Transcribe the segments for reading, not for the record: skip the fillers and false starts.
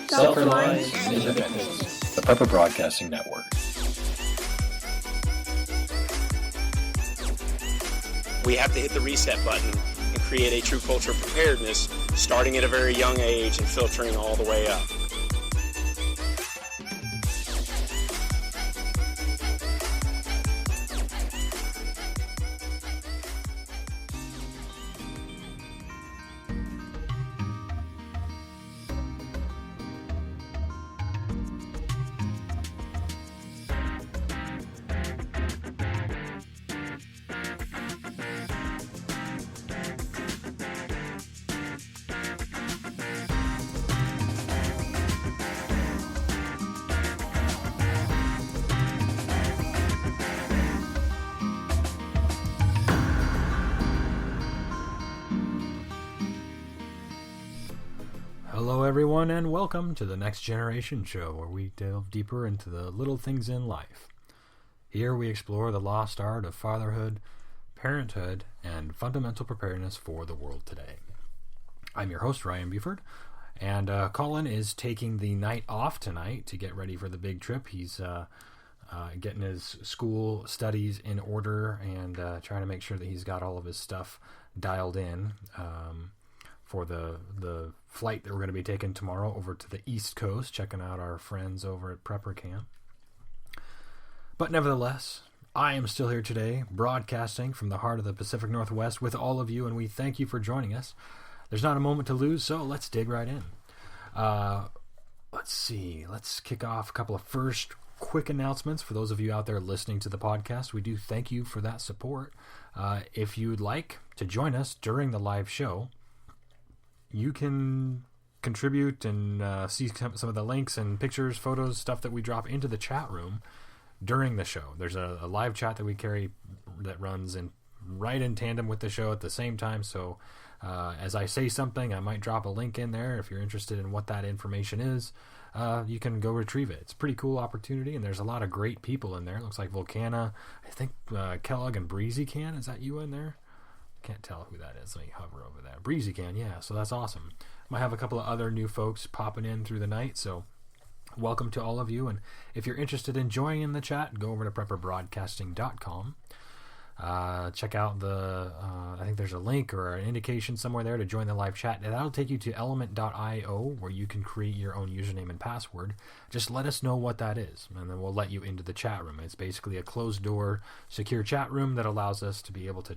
Self-reliance and independence. The Prepper Broadcasting Network. We have to hit the reset button and create a true culture of preparedness, starting at a very young age and filtering all the way up. Hello everyone, and welcome to the Next Generation Show, where we delve deeper into the little things in life. Here we explore the lost art of fatherhood, parenthood, and fundamental preparedness for the world today. I'm your host, Ryan Buford, and Colin is taking the night off tonight to get ready for the big trip. He's getting his school studies in order and trying to make sure that he's got all of his stuff dialed in for the flight that we're going to be taking tomorrow over to the East Coast, checking out our friends over at Prepper Camp. But nevertheless, I am still here today, broadcasting from the heart of the Pacific Northwest with all of you, and we thank you for joining us. There's not a moment to lose, so let's dig right in. Let's kick off a couple of first quick announcements for those of you out there listening to the podcast. We do thank you for that support. If you'd like to join us during the live show, you can contribute and see some of the links and pictures, photos, stuff that we drop into the chat room during the show. There's a live chat that we carry that runs right in tandem with the show at the same time. So as I say something, I might drop a link in there. If you're interested in what that information is, you can go retrieve it. It's a pretty cool opportunity, and there's a lot of great people in there. It looks like Volcana, I think Kellogg and Breezy Can. Is that you in there? Can't tell who that is. Let me hover over there. Breezy Can, yeah, so that's awesome. Might have a couple of other new folks popping in through the night, so welcome to all of you. And if you're interested in joining the chat, go over to prepperbroadcasting.com. Check out I think there's a link or an indication somewhere there to join the live chat. And that'll take you to element.io, where you can create your own username and password. Just let us know what that is, and then we'll let you into the chat room. It's basically a closed-door, secure chat room that allows us to be able to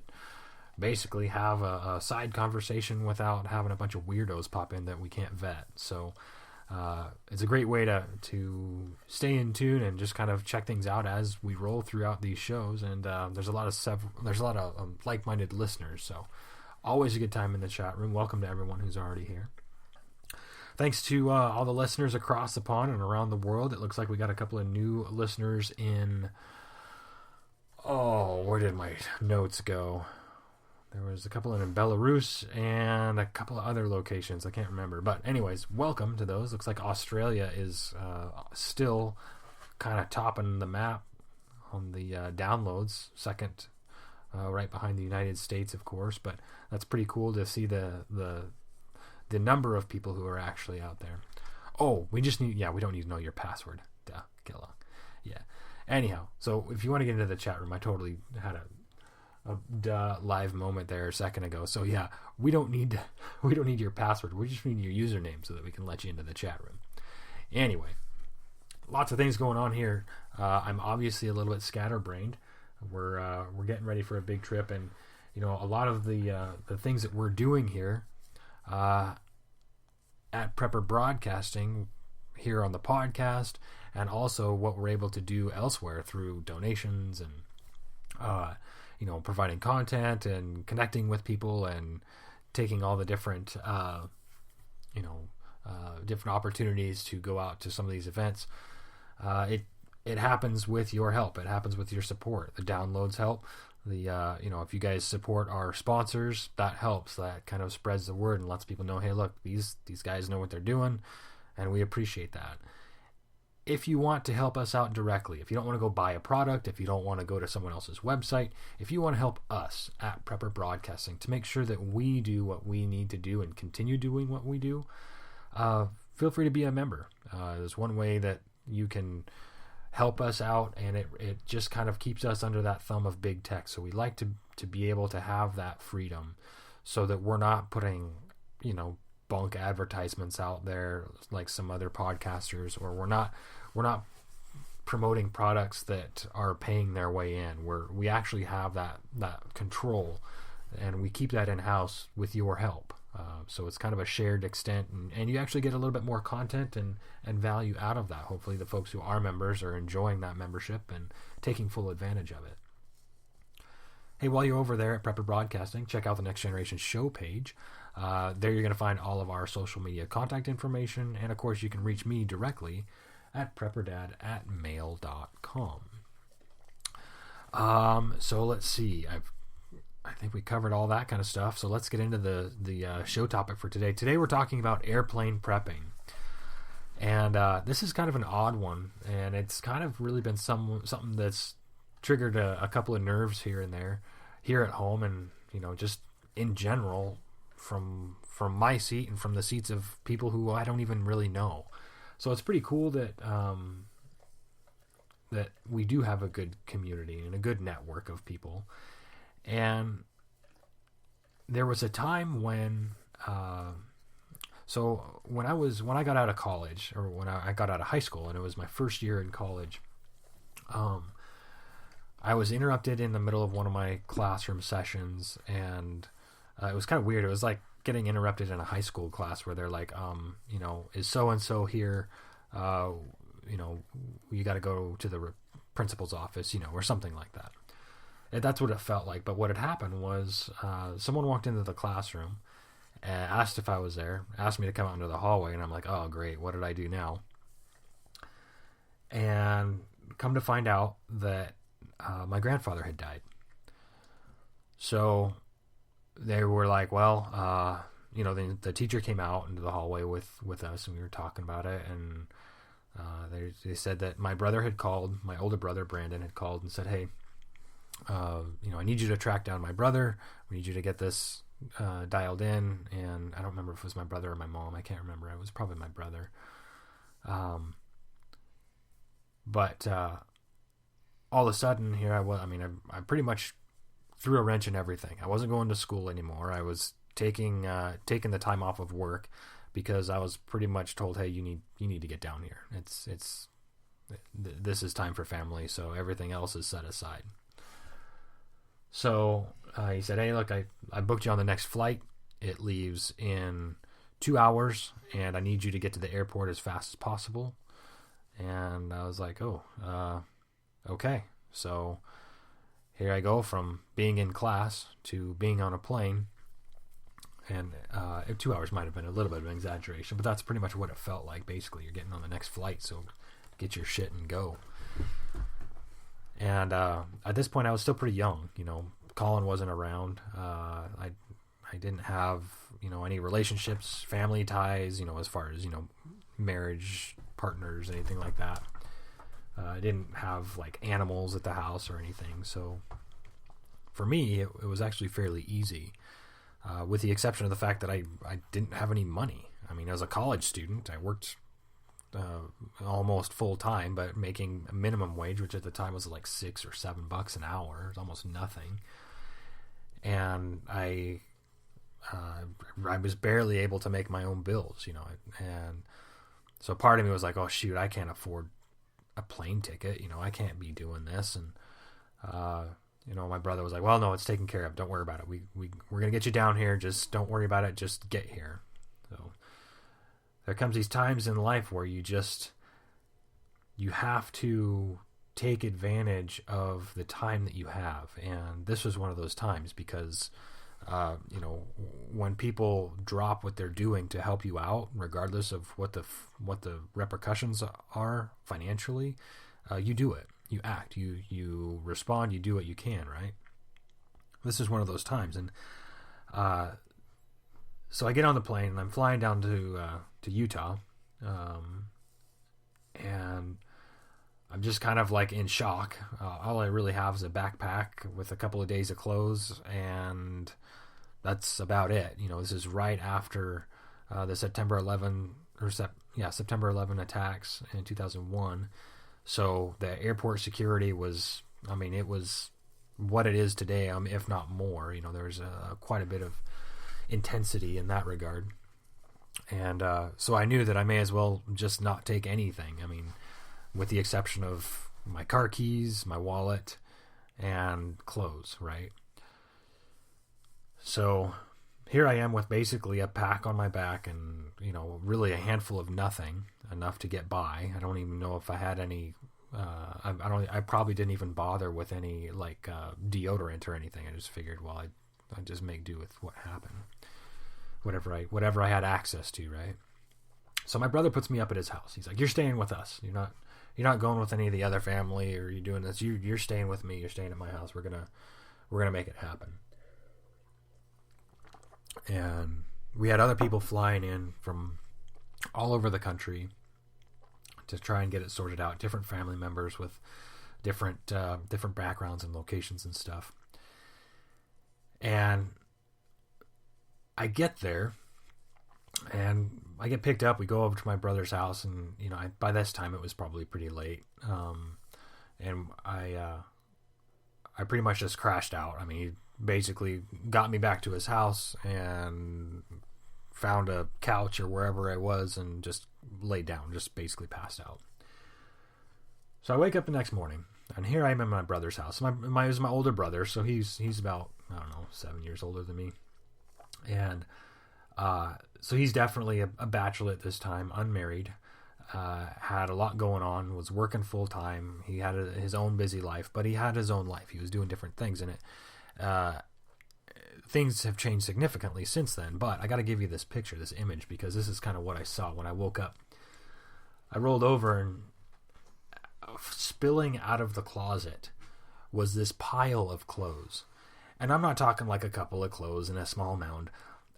basically have a side conversation without having a bunch of weirdos pop in that we can't vet. So it's a great way to stay in tune and just kind of check things out as we roll throughout these shows. And there's a lot of like-minded listeners, so always a good time in the chat room. Welcome to everyone who's already here. Thanks to all the listeners across the pond and around the world. It looks like we got a couple of new listeners in. Oh, where did my notes go? There was a couple in Belarus and a couple of other locations. I can't remember. But anyways, welcome to those. Looks like Australia is still kind of topping the map on the downloads. Second, right behind the United States, of course. But that's pretty cool to see the number of people who are actually out there. Oh, we don't need to know your password. Duh, get along. Yeah. Anyhow, so if you want to get into the chat room, I totally had a live moment there a second ago. So yeah, we don't need your password. We just need your username so that we can let you into the chat room. Anyway, lots of things going on here. I'm obviously a little bit scatterbrained. We're getting ready for a big trip, and a lot of the things that we're doing here at Prepper Broadcasting here on the podcast, and also what we're able to do elsewhere through donations and providing content and connecting with people and taking all the different, different opportunities to go out to some of these events. It happens with your help. It happens with your support. The downloads help. If you guys support our sponsors, that helps. That kind of spreads the word and lets people know, hey, look, these guys know what they're doing, and we appreciate that. If you want to help us out directly, if you don't want to go buy a product, if you don't want to go to someone else's website, if you want to help us at Prepper Broadcasting to make sure that we do what we need to do and continue doing what we do, feel free to be a member. There's one way that you can help us out, and it just kind of keeps us under that thumb of big tech. So we like to be able to have that freedom so that we're not putting, bunk advertisements out there like some other podcasters, or we're not promoting products that are paying their way in. We actually have that control, and we keep that in-house with your help. So it's kind of a shared extent, and you actually get a little bit more content and value out of that. Hopefully the folks who are members are enjoying that membership and taking full advantage of it. Hey, while you're over there at Prepper Broadcasting, check out the Next Generation show page. There you're going to find all of our social media contact information, and of course you can reach me directly at prepperdad@mail.com. So let's see. I think we covered all that kind of stuff. So let's get into the show topic for today. Today we're talking about airplane prepping. And this is kind of an odd one. And it's kind of really been something that's triggered a couple of nerves here and there, here at home, and just in general from my seat and from the seats of people who I don't even really know. So it's pretty cool that that we do have a good community and a good network of people. And there was a time when, so when I got out of college, or when I got out of high school, and it was my first year in college, I was interrupted in the middle of one of my classroom sessions, and it was kind of weird. It was like getting interrupted in a high school class where they're like, is so-and-so here? You got to go to the principal's office, or something like that. And that's what it felt like. But what had happened was someone walked into the classroom and asked if I was there, asked me to come out into the hallway, and I'm like, oh, great, what did I do now? And come to find out that my grandfather had died. So they were like, well, the teacher came out into the hallway with us, and we were talking about it, and they said that my brother had called, my older brother Brandon had called and said, hey, I need you to track down my brother. We need you to get this dialed in. And I don't remember if it was my brother or my mom. I can't remember. It was probably my brother. But all of a sudden here I was. I pretty much threw a wrench in everything. I wasn't going to school anymore. I was taking the time off of work because I was pretty much told, hey, you need to get down here. This is time for family. So everything else is set aside. So he said, hey, look, I booked you on the next flight. It leaves in 2 hours, and I need you to get to the airport as fast as possible. And I was like, oh, okay. So here I go from being in class to being on a plane. And 2 hours might have been a little bit of an exaggeration, but that's pretty much what it felt like. Basically, you're getting on the next flight, so get your shit and go. And at this point, I was still pretty young. Colin wasn't around. I didn't have any relationships, family ties. As far as marriage partners, anything like that. I didn't have like animals at the house or anything. So for me, it was actually fairly easy, with the exception of the fact that I didn't have any money. As a college student, I worked almost full time, but making a minimum wage, which at the time was like $6 or $7 an hour. It's almost nothing. And I was barely able to make my own bills, and so part of me was like, oh shoot, I can't afford a plane ticket. I can't be doing this. And, my brother was like, well, no, it's taken care of. Don't worry about it. We're going to get you down here. Just don't worry about it. Just get here. So there comes these times in life where you have to take advantage of the time that you have. And this was one of those times because, when people drop what they're doing to help you out, regardless of what the repercussions are financially, you do it. You act. You respond. You do what you can, right? This is one of those times. And so I get on the plane and I'm flying down to Utah, and I'm just kind of like in shock. All I really have is a backpack with a couple of days of clothes, and that's about it. This is right after the September 11 September 11 attacks in 2001. So the airport security was, I mean, it was what it is today, if not more. You know, there's quite a bit of intensity in that regard. And so I knew that I may as well just not take anything. I mean, with the exception of my car keys, my wallet, and clothes, right? So here I am with basically a pack on my back and, you know, really a handful of nothing, enough to get by. I don't even know if I had any, I probably didn't even bother with any, like, deodorant or anything. I just figured, well, I'd just make do with what happened. Whatever I had access to, right? So my brother puts me up at his house. He's like, "You're staying with us. You're not going with any of the other family, or you're doing this. You're staying with me. You're staying at my house. We're gonna make it happen." And we had other people flying in from all over the country to try and get it sorted out. Different family members with different backgrounds and locations and stuff. And I get there, and I get picked up. We go over to my brother's house, and you know, by this time it was probably pretty late. And I pretty much just crashed out. I mean, he basically got me back to his house and found a couch or wherever I was, and just laid down, just basically passed out. So I wake up the next morning, and here I am in my brother's house. It was my older brother, so he's about, I don't know, 7 years older than me. And so he's definitely a bachelor at this time, unmarried, had a lot going on, was working full time. He had his own busy life, but he had his own life. He was doing different things in it. Things have changed significantly since then, but I got to give you this picture, this image, because this is kind of what I saw when I woke up. I rolled over, and spilling out of the closet was this pile of clothes. And I'm not talking like a couple of clothes in a small mound.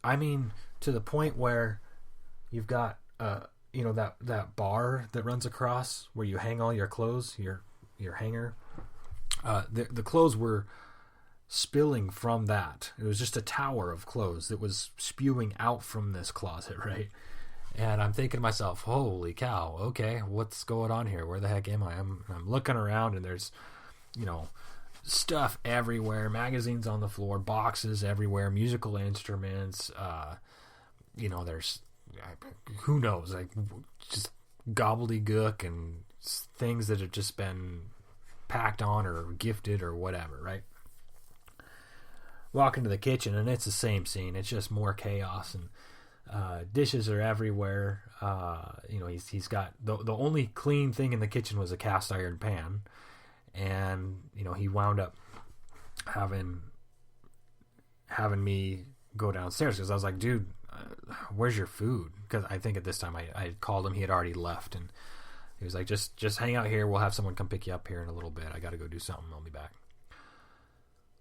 I mean, to the point where you've got, you know, that bar that runs across where you hang all your clothes, your hanger. The clothes were spilling from that. It was just a tower of clothes that was spewing out from this closet, right? And I'm thinking to myself, holy cow, okay, what's going on here? Where the heck am I? I'm looking around, and there's, you know, stuff everywhere, magazines on the floor, boxes everywhere, musical instruments, you know, there's, who knows, like, just gobbledygook and things that have just been packed on or gifted or whatever, right? Walk into the kitchen, and it's the same scene. It's just more chaos, and dishes are everywhere. You know, he's got, the only clean thing in the kitchen was a cast iron pan. And, you know, he wound up having me go downstairs, because I was like, dude, where's your food? Because I think at this time I had called him. He had already left, and he was like, just hang out here. We'll have someone come pick you up here in a little bit. I got to go do something. I'll be back.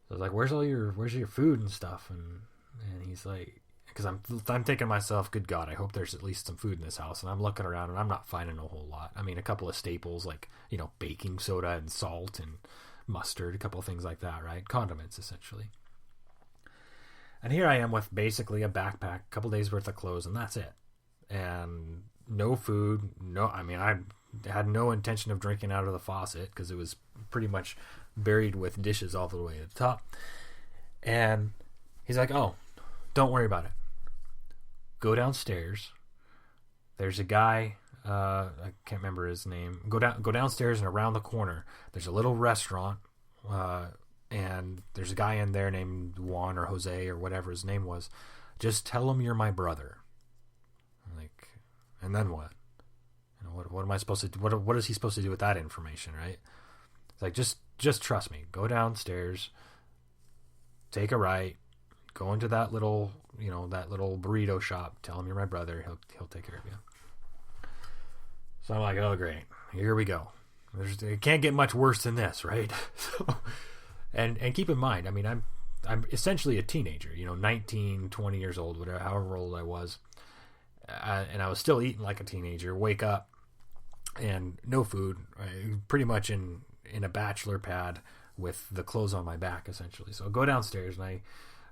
So I was like, where's your food and stuff? And he's like, because I'm thinking to myself, good God, I hope there's at least some food in this house. And I'm looking around, and I'm not finding a whole lot. I mean, a couple of staples, like, you know, baking soda and salt and mustard, a couple of things like that, right? Condiments, essentially. And here I am with basically a backpack, a couple days worth of clothes, and that's it. And no food, I mean, I had no intention of drinking out of the faucet, because it was pretty much buried with dishes all the way to the top. And he's like, oh, don't worry about it. Go downstairs. There's a guy, I can't remember his name. Go downstairs, and around the corner there's a little restaurant, and there's a guy in there named Juan or Jose or whatever his name was. Just tell him you're my brother. I'm like, and then what? You know, what am I supposed to do? What is he supposed to do with that information, right? It's like, just trust me. Go downstairs, take a right, go into that little burrito shop. Tell him you're my brother. He'll take care of you. So I'm like, oh great, here we go. It can't get much worse than this, right? So, and keep in mind, I mean, I'm essentially a teenager, you know, 19, 20 years old, whatever, however old I was, and I was still eating like a teenager. Wake up, and no food, pretty much in a bachelor pad with the clothes on my back, essentially. So I go downstairs, and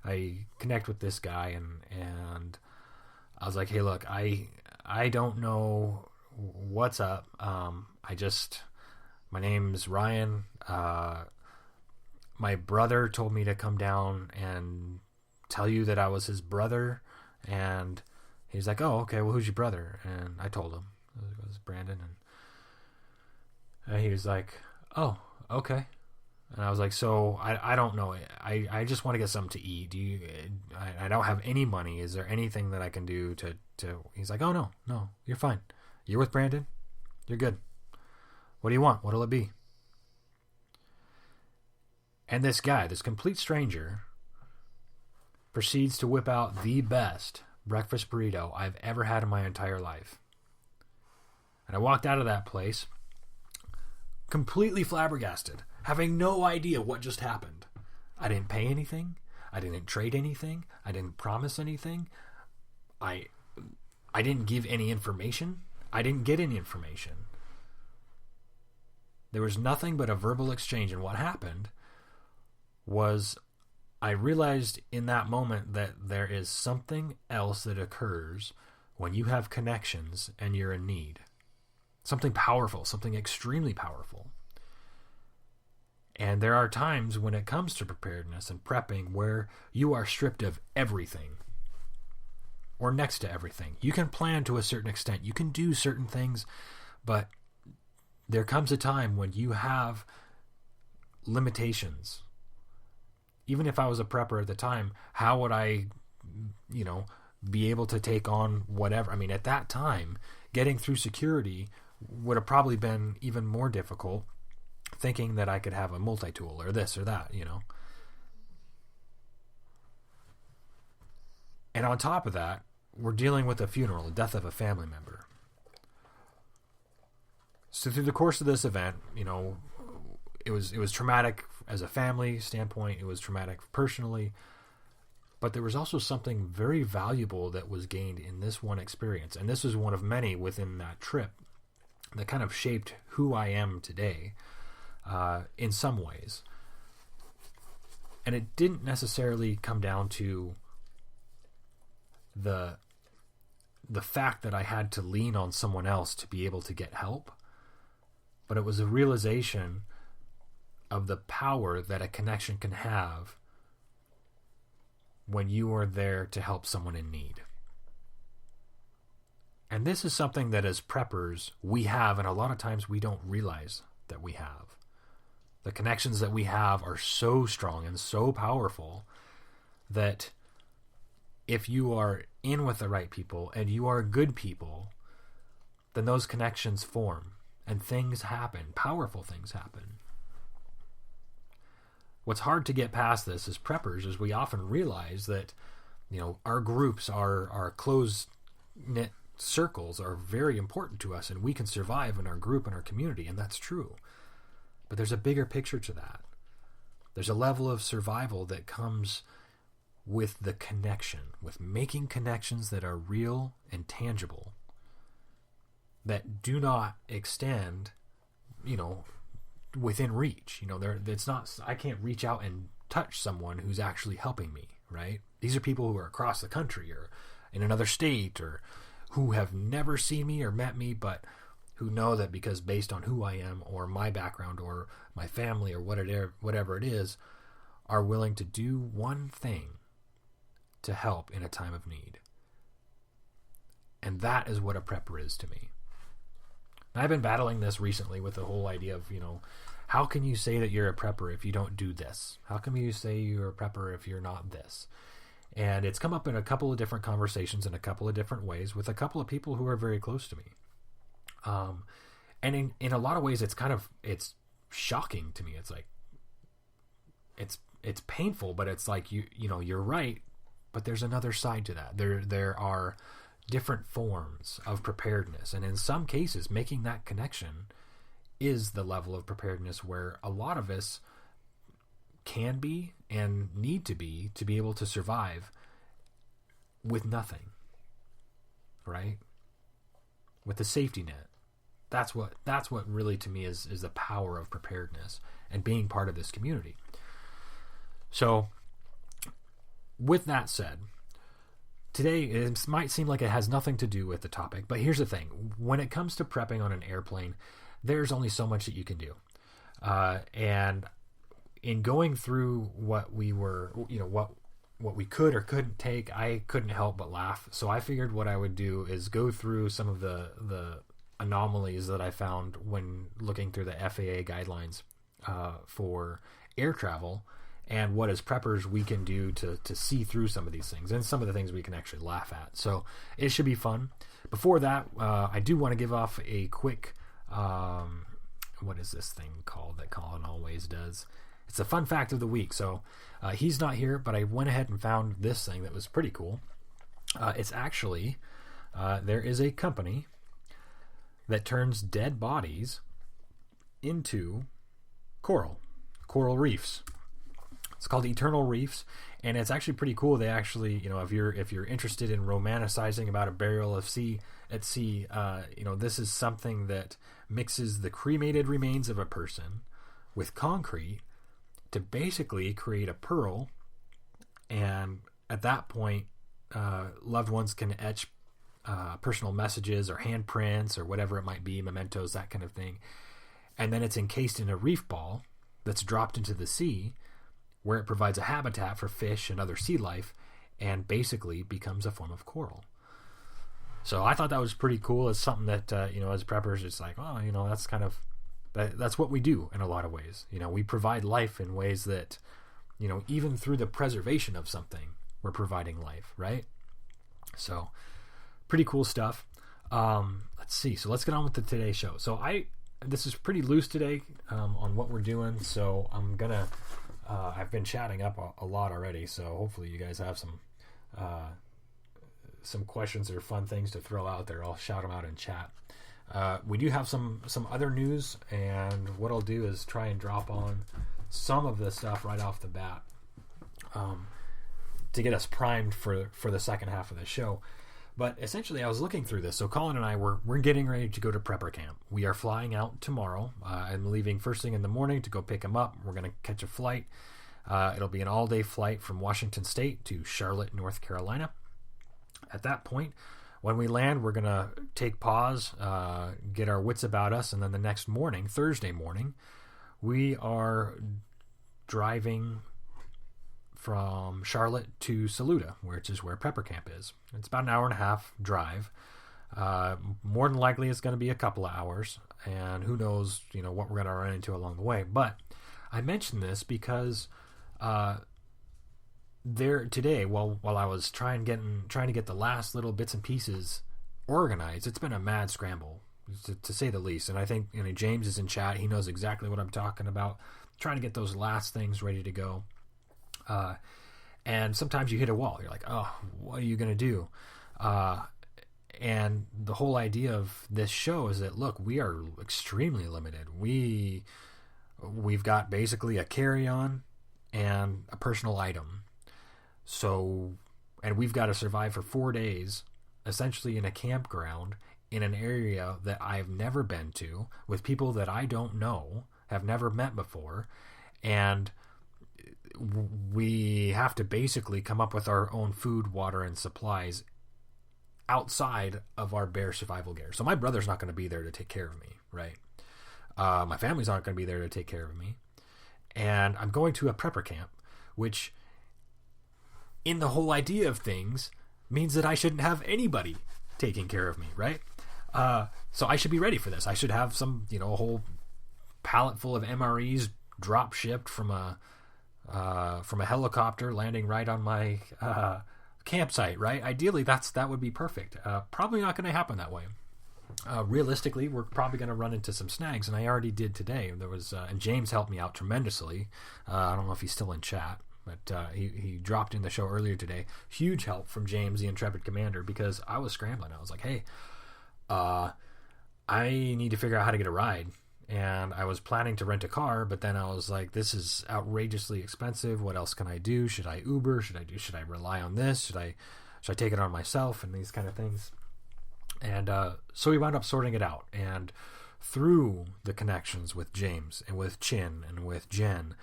I connect with this guy, and I was like, hey, look, I don't know what's up. My name's Ryan. My brother told me to come down and tell you that I was his brother. And he's like, oh, okay, well, who's your brother? And I told him it was Brandon. And he was like, oh, okay. And I was like, so I don't know. I just want to get something to eat. I don't have any money. Is there anything that I can do to he's like, oh, no, you're fine. You're with Brandon. You're good. What do you want? What'll it be? And this guy, this complete stranger, proceeds to whip out the best breakfast burrito I've ever had in my entire life. And I walked out of that place completely flabbergasted, having no idea what just happened. I didn't pay anything. I didn't trade anything. I didn't promise anything. I didn't give any information. I didn't get any information. There was nothing but a verbal exchange, and what happened was I realized in that moment that there is something else that occurs when you have connections and you're in need. Something powerful, something extremely powerful. And there are times when it comes to preparedness and prepping where you are stripped of everything or next to everything. You can plan to a certain extent. You can do certain things, but there comes a time when you have limitations. Even if I was a prepper at the time, how would I, be able to take on whatever? I mean, at that time, getting through security would have probably been even more difficult, thinking that I could have a multi-tool or this or that, And on top of that, we're dealing with a funeral, the death of a family member. So through the course of this event, it was traumatic as a family standpoint. It was traumatic personally. But there was also something very valuable that was gained in this one experience. And this was one of many within that trip that kind of shaped who I am today in some ways. And it didn't necessarily come down to the fact that I had to lean on someone else to be able to get help. But it was a realization of the power that a connection can have when you are there to help someone in need. And this is something that as preppers we have, and a lot of times we don't realize that we have. The connections that we have are so strong and so powerful that if you are in with the right people and you are good people, then those connections form and things happen, powerful things happen. What's hard to get past this as preppers is we often realize that, our groups, our close-knit circles are very important to us, and we can survive in our group and our community, and that's true. But there's a bigger picture to that. There's a level of survival that comes with the connection, with making connections that are real and tangible, that do not extend, within reach. It's not, I can't reach out and touch someone who's actually helping me, right? These are people who are across the country or in another state or who have never seen me or met me, but who know that because based on who I am or my background or my family or whatever it is, are willing to do one thing to help in a time of need. And that is what a prepper is to me. I've been battling this recently with the whole idea of, how can you say that you're a prepper if you don't do this? How can you say you're a prepper if you're not this? And it's come up in a couple of different conversations in a couple of different ways with a couple of people who are very close to me. And in a lot of ways, it's shocking to me. It's like, it's painful, but it's like, you're right, but there's another side to that. There are different forms of preparedness, and in some cases making that connection is the level of preparedness where a lot of us can be and need to be able to survive with nothing, right? With the safety net. That's what really to me is the power of preparedness and being part of this community. So with that said, today it might seem like it has nothing to do with the topic, but here's the thing. When it comes to prepping on an airplane, there's only so much that you can do. And in going through what we were, what we could or couldn't take, I couldn't help but laugh. So I figured what I would do is go through some of the anomalies that I found when looking through the FAA guidelines for air travel, and what as preppers we can do to see through some of these things, and some of the things we can actually laugh at. So it should be fun. Before that, I do want to give off a quick, what is this thing called that Colin always does? It's a fun fact of the week. So he's not here, but I went ahead and found this thing that was pretty cool. It's actually, there is a company that turns dead bodies into coral reefs. It's called Eternal Reefs, and it's actually pretty cool. They actually, if you're interested in romanticizing about a burial at sea, this is something that mixes the cremated remains of a person with concrete to basically create a pearl, and at that point, loved ones can etch personal messages or handprints or whatever it might be, mementos, that kind of thing, and then it's encased in a reef ball that's dropped into the sea, where it provides a habitat for fish and other sea life, and basically becomes a form of coral. So I thought that was pretty cool. It's something that as preppers, it's like, that's kind of that's what we do in a lot of ways. We provide life in ways that, even through the preservation of something, we're providing life, right? So pretty cool stuff. Let's see. So let's get on with the today's show. So this is pretty loose today on what we're doing. So I'm gonna. I've been chatting up a lot already, so hopefully you guys have some questions or fun things to throw out there. I'll shout them out in chat. We do have some other news, and what I'll do is try and drop on some of this stuff right off the bat to get us primed for the second half of the show. But essentially, I was looking through this. So Colin and I, we're getting ready to go to prepper camp. We are flying out tomorrow. I'm leaving first thing in the morning to go pick him up. We're going to catch a flight. It'll be an all-day flight from Washington State to Charlotte, North Carolina. At that point, when we land, we're going to take pause, get our wits about us, and then the next morning, Thursday morning, we are driving from Charlotte to Saluda, which is where prepper camp is. It's about an hour and a half drive. More than likely, it's going to be a couple of hours, and who knows, what we're going to run into along the way. But I mention this because there today, while I was trying to get the last little bits and pieces organized, it's been a mad scramble, to say the least. And I think James is in chat; he knows exactly what I'm talking about. Trying to get those last things ready to go. And sometimes you hit a wall. You're like, oh, what are you going to do? And the whole idea of this show is that, look, we are extremely limited. We've got basically a carry-on and a personal item. So, and we've got to survive for 4 days, essentially in a campground in an area that I've never been to, with people that I don't know, have never met before, and we have to basically come up with our own food, water, and supplies outside of our bare survival gear. So my brother's not going to be there to take care of me, right? My family's not going to be there to take care of me. And I'm going to a prepper camp, which in the whole idea of things means that I shouldn't have anybody taking care of me, right? So I should be ready for this. I should have some, a whole pallet full of MREs drop shipped from a helicopter landing right on my campsite, right? Ideally, that would be perfect. Probably not going to happen that way. Realistically, we're probably going to run into some snags, and I already did today. There was, and James helped me out tremendously. I don't know if he's still in chat, but he dropped in the show earlier today. Huge help from James, the Intrepid Commander, because I was scrambling. I was like, hey, I need to figure out how to get a ride. And I was planning to rent a car, but then I was like, this is outrageously expensive. What else can I do? Should I Uber? Should I rely on this? Should I take it on myself? And these kind of things. And so we wound up sorting it out. And through the connections with James and with Chin and with Jen,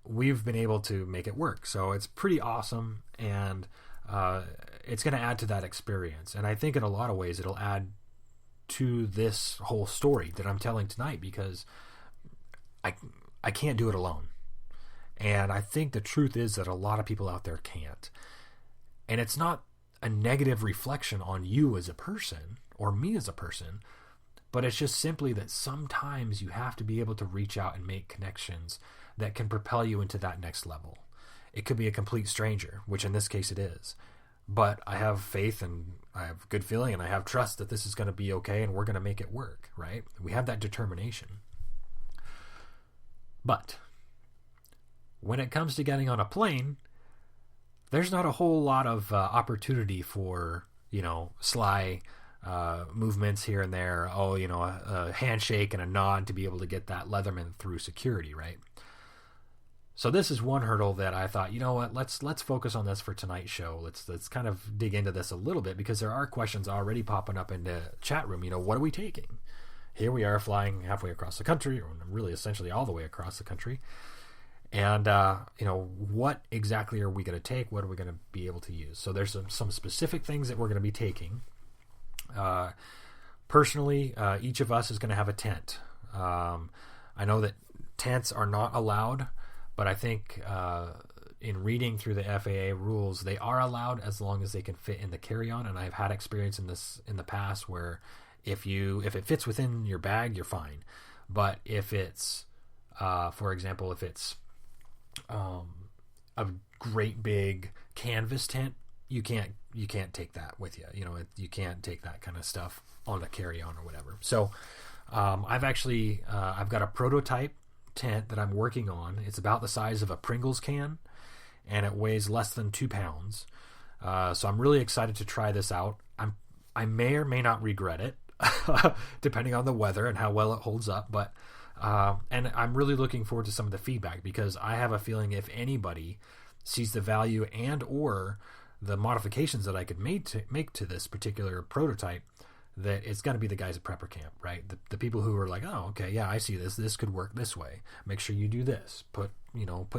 we've been able to make it work. So it's pretty awesome. And it's going to add to that experience. And I think in a lot of ways it'll add to this whole story that I'm telling tonight, because I can't do it alone. And I think the truth is that a lot of people out there can't. And it's not a negative reflection on you as a person or me as a person, but it's just simply that sometimes you have to be able to reach out and make connections that can propel you into that next level. It could be a complete stranger, which in this case it is. But I have faith and I have good feeling and I have trust that this is going to be okay and we're going to make it work, right? We have that determination. But when it comes to getting on a plane, there's not a whole lot of opportunity for, sly movements here and there. Oh, a handshake and a nod to be able to get that Leatherman through security, right? So this is one hurdle that I thought, you know what, let's focus on this for tonight's show. Let's kind of dig into this a little bit, because there are questions already popping up in the chat room. What are we taking? Here we are flying halfway across the country, or really essentially all the way across the country. And, what exactly are we going to take? What are we going to be able to use? So there's some specific things that we're going to be taking. Personally, each of us is going to have a tent. I know that tents are not allowed, but I think in reading through the FAA rules, they are allowed as long as they can fit in the carry-on. And I've had experience in this in the past where if it fits within your bag, you're fine. But if it's, for example, if it's a great big canvas tent, you can't take that with you. You can't take that kind of stuff on a carry-on or whatever. So I've got a prototype tent that I'm working on. It's about the size of a Pringles can, and it weighs less than 2 pounds. So I'm really excited to try this out. I may or may not regret it, depending on the weather and how well it holds up. But and I'm really looking forward to some of the feedback, because I have a feeling if anybody sees the value and or the modifications that I could make to this particular prototype, that it's going to be the guys at Prepper Camp, right? The people who are like, oh, okay, yeah, I see this. This could work this way. Make sure you do this. Put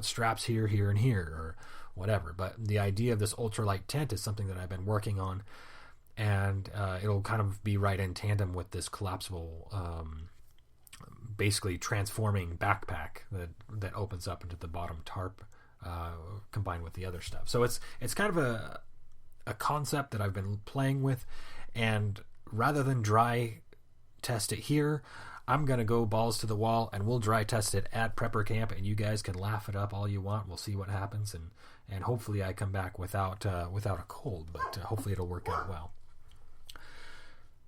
straps here, here, and here, or whatever. But the idea of this ultralight tent is something that I've been working on, and it'll kind of be right in tandem with this collapsible, basically transforming backpack that opens up into the bottom tarp, combined with the other stuff. So it's kind of a concept that I've been playing with, and rather than dry test it here, I'm going to go balls to the wall and we'll dry test it at Prepper Camp, and you guys can laugh it up all you want. We'll see what happens, and hopefully I come back without a cold, but hopefully it'll work out well.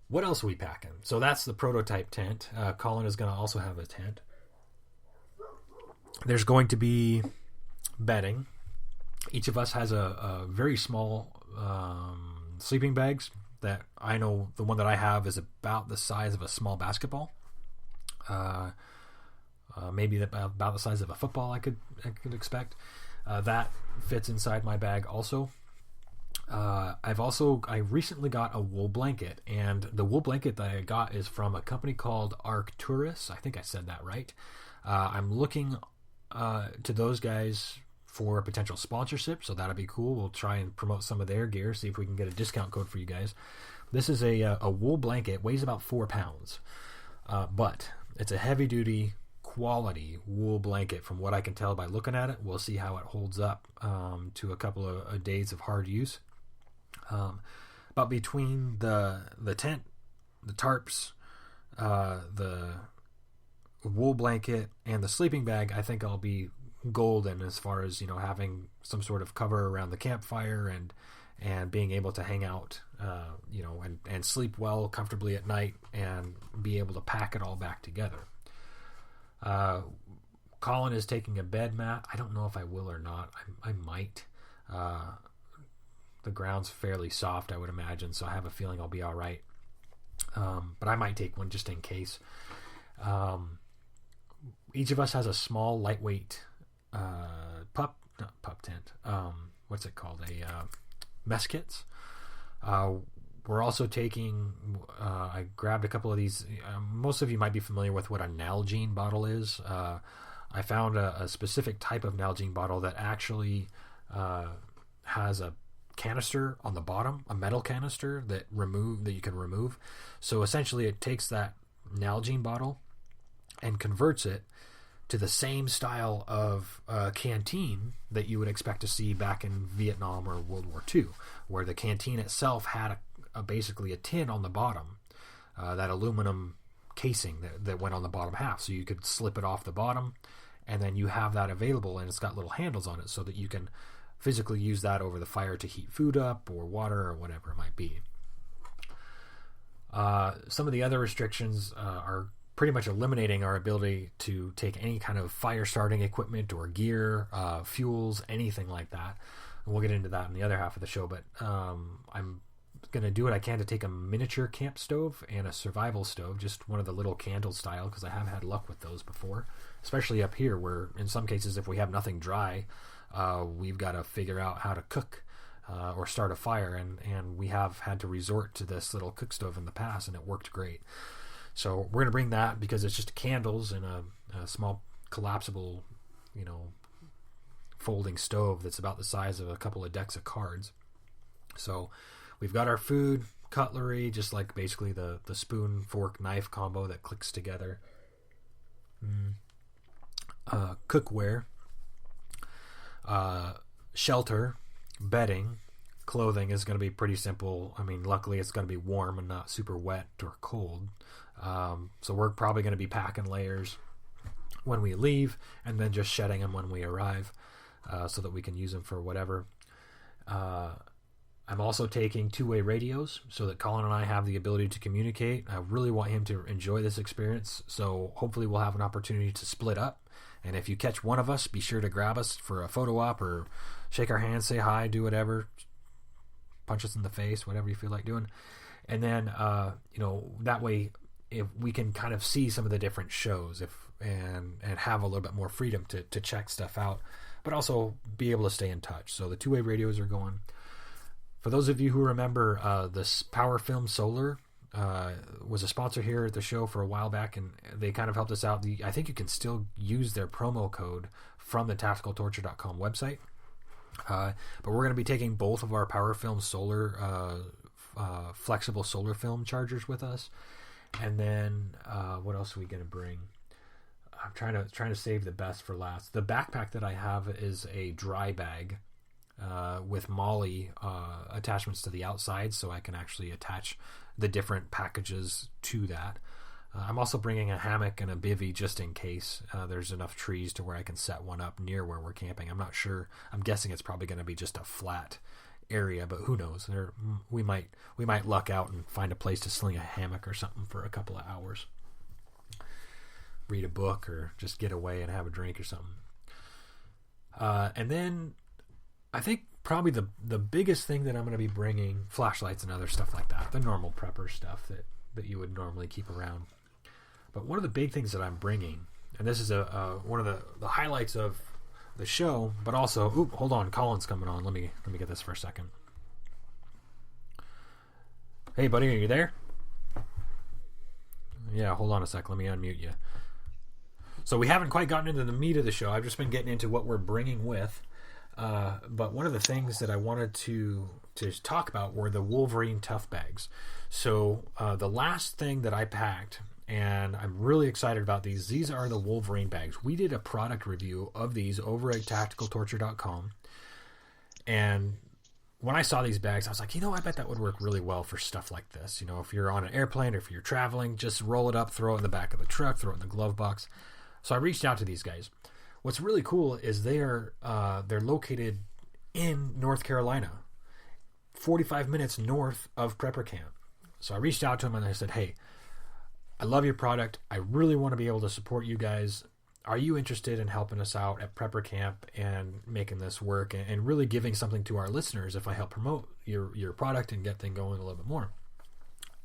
What else are we packing? So that's the prototype tent. Colin is going to also have a tent. There's going to be bedding. Each of us has a very small sleeping bags that I know the one that I have is about the size of a small basketball. Maybe about the size of a football I could expect. That fits inside my bag also. I recently got a wool blanket, and the wool blanket that I got is from a company called Arcturus. I think I said that right. I'm looking to those guys for a potential sponsorship, so that'll be cool. We'll try and promote some of their gear, see if we can get a discount code for you guys. This is a wool blanket, weighs about 4 pounds, but it's a heavy duty quality wool blanket from what I can tell by looking at it. We'll see how it holds up to a couple of days of hard use. But between the tent, the tarps, the wool blanket, and the sleeping bag, I think I'll be golden as far as having some sort of cover around the campfire and being able to hang out and sleep well comfortably at night and be able to pack it all back together. Colin is taking a bed mat. I don't know if I will or not. I might. The ground's fairly soft, I would imagine, so I have a feeling I'll be all right. But I might take one just in case. Each of us has a small, lightweight not pup tent. What's it called? Mess kits. We're also taking, I grabbed a couple of these. Most of you might be familiar with what a Nalgene bottle is. I found a specific type of Nalgene bottle that actually has a canister on the bottom, a metal canister that you can remove. So essentially it takes that Nalgene bottle and converts it to the same style of canteen that you would expect to see back in Vietnam or World War II, where the canteen itself had basically a tin on the bottom, that aluminum casing that went on the bottom half, so you could slip it off the bottom, and then you have that available, and it's got little handles on it so that you can physically use that over the fire to heat food up or water or whatever it might be. Some of the other restrictions are pretty much eliminating our ability to take any kind of fire starting equipment or gear, fuels, anything like that. And we'll get into that in the other half of the show, but I'm going to do what I can to take a miniature camp stove and a survival stove, just one of the little candle style, because I have had luck with those before, especially up here where in some cases if we have nothing dry, we've got to figure out how to cook or start a fire, and we have had to resort to this little cook stove in the past, and it worked great. So we're going to bring that because it's just candles and a small collapsible, folding stove that's about the size of a couple of decks of cards. So we've got our food, cutlery, just like basically the spoon, fork, knife combo that clicks together. Cookware, shelter, bedding, clothing is going to be pretty simple. I mean, luckily it's going to be warm and not super wet or cold. So we're probably going to be packing layers when we leave and then just shedding them when we arrive, so that we can use them for whatever. I'm also taking two-way radios so that Colin and I have the ability to communicate. I really want him to enjoy this experience, so hopefully we'll have an opportunity to split up. And if you catch one of us, be sure to grab us for a photo op or shake our hands, say hi, do whatever, punch us in the face, whatever you feel like doing. And then, that way, if we can kind of see some of the different shows and have a little bit more freedom to check stuff out, but also be able to stay in touch. So the two-way radios are going. For those of you who remember, this Power Film Solar was a sponsor here at the show for a while back, and they kind of helped us out. I think you can still use their promo code from the tacticaltorture.com website. But we're going to be taking both of our Power Film Solar flexible solar film chargers with us. And then what else are we going to bring? I'm trying to save the best for last. The backpack that I have is a dry bag with MOLLE attachments to the outside, so I can actually attach the different packages to that. I'm also bringing a hammock and a bivvy just in case there's enough trees to where I can set one up near where we're camping. I'm not sure. I'm guessing it's probably going to be just a flat area, but who knows? We might luck out and find a place to sling a hammock or something for a couple of hours, read a book, or just get away and have a drink or something. And then I think probably the biggest thing that I'm going to be bringing, flashlights and other stuff like that, the normal prepper stuff that you would normally keep around. But one of the big things that I'm bringing, and this is one of the highlights of the show, but also, hold on, Colin's coming on. Let me get this for a second. Hey, buddy, are you there? Yeah, hold on a sec. Let me unmute you. So we haven't quite gotten into the meat of the show. I've just been getting into what we're bringing with. But one of the things that I wanted to talk about were the Wolverine Tough Bags. So the last thing that I packed, and I'm really excited about these are the Wolverine bags. We did a product review of these over at tacticaltorture.com, and when I saw these bags, I was like, I bet that would work really well for stuff like this. If you're on an airplane or if you're traveling, just roll it up, throw it in the back of the truck, throw it in the glove box. So I reached out to these guys. What's really cool is they're located in North Carolina, 45 minutes north of Prepper Camp. So I reached out to them and I said, hey, I love your product. I really want to be able to support you guys. Are you interested in helping us out at Prepper Camp and making this work and really giving something to our listeners if I help promote your product and get things going a little bit more?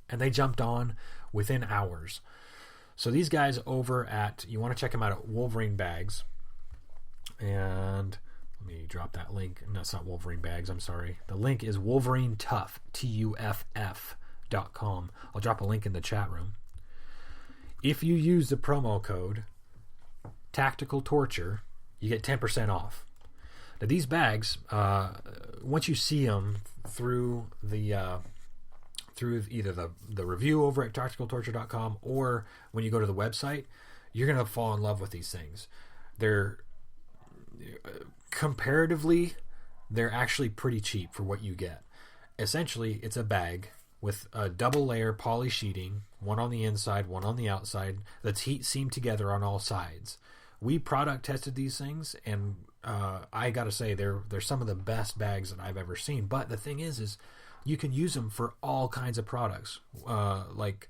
And they jumped on within hours. So these guys over at, you want to check them out at Wolverine Bags. And let me drop that link. No, it's not Wolverine Bags. I'm sorry. The link is Wolverine Tough, TUFF.com. I'll drop a link in the chat room. If you use the promo code Tactical Torture, you get 10% off. Now, these bags, once you see them through the through either the review over at tacticaltorture.com or when you go to the website, you're going to fall in love with these things. They're comparatively, they're actually pretty cheap for what you get. Essentially, it's a bag with a double layer poly sheeting, one on the inside, one on the outside, that's heat seamed together on all sides. We product tested these things, and I gotta say they're some of the best bags that I've ever seen. But the thing is you can use them for all kinds of products, like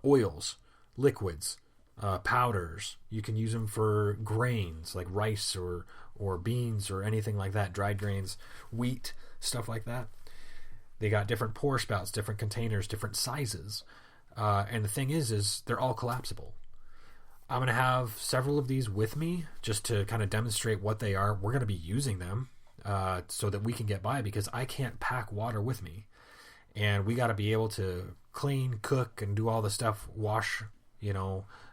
oils, liquids, powders. You can use them for grains like rice or beans or anything like that, dried grains, wheat, stuff like that. They got different pour spouts, different containers, different sizes. And the thing is they're all collapsible. I'm going to have several of these with me just to kind of demonstrate what they are. We're going to be using them so that we can get by, because I can't pack water with me. And we got to be able to clean, cook, and do all the stuff, wash,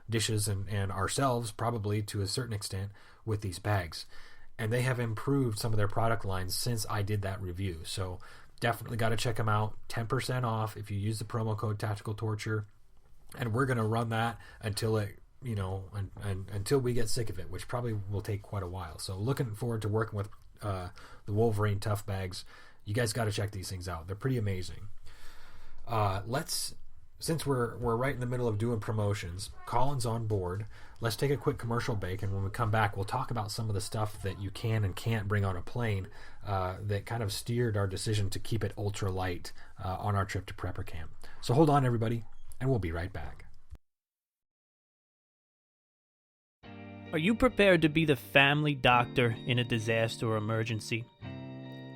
dishes and ourselves probably to a certain extent with these bags. And they have improved some of their product lines since I did that review. So definitely got to check them out. 10% off if you use the promo code Tactical Torture. And we're going to run that until it, until we get sick of it, which probably will take quite a while. So looking forward to working with the Wolverine Tough Bags. You guys got to check these things out. They're pretty amazing. Since we're right in the middle of doing promotions, Colin's on board. Let's take a quick commercial break, and when we come back, we'll talk about some of the stuff that you can and can't bring on a plane that kind of steered our decision to keep it ultra light on our trip to Prepper Camp. So hold on, everybody, and we'll be right back. Are you prepared to be the family doctor in a disaster or emergency?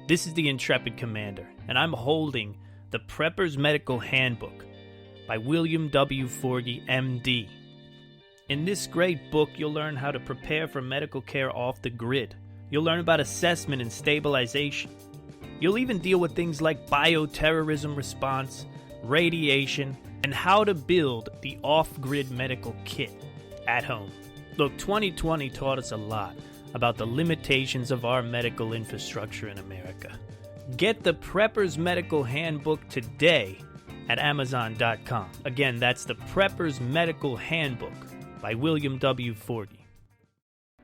This is the Intrepid Commander, and I'm holding the Prepper's Medical Handbook by William W. Forgey, M.D. In this great book, you'll learn how to prepare for medical care off the grid. You'll learn about assessment and stabilization. You'll even deal with things like bioterrorism response, radiation, and how to build the off-grid medical kit at home. Look, 2020 taught us a lot about the limitations of our medical infrastructure in America. Get the Prepper's Medical Handbook today at Amazon.com. Again, that's the Prepper's Medical Handbook by William W. Forgey.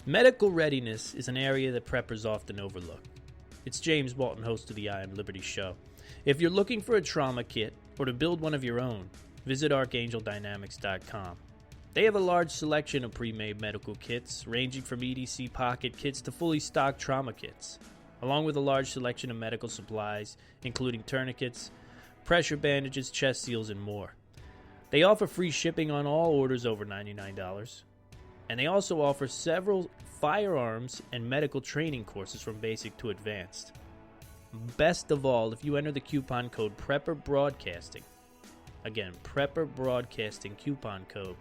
Medical readiness is an area that preppers often overlook. It's James Walton, host of the I Am Liberty show. If you're looking for a trauma kit or to build one of your own, visit ArchangelDynamics.com. They have a large selection of pre-made medical kits, ranging from EDC pocket kits to fully stocked trauma kits, along with a large selection of medical supplies, including tourniquets, pressure bandages, chest seals, and more. They offer free shipping on all orders over $99, and they also offer several firearms and medical training courses from basic to advanced. Best of all, if you enter the coupon code Prepper Broadcasting, again, Prepper Broadcasting coupon code,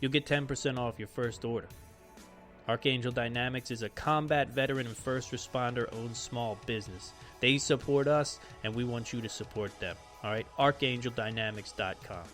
you'll get 10% off your first order. Archangel Dynamics is a combat veteran and first responder-owned small business. They support us, and we want you to support them. All right, ArchangelDynamics.com.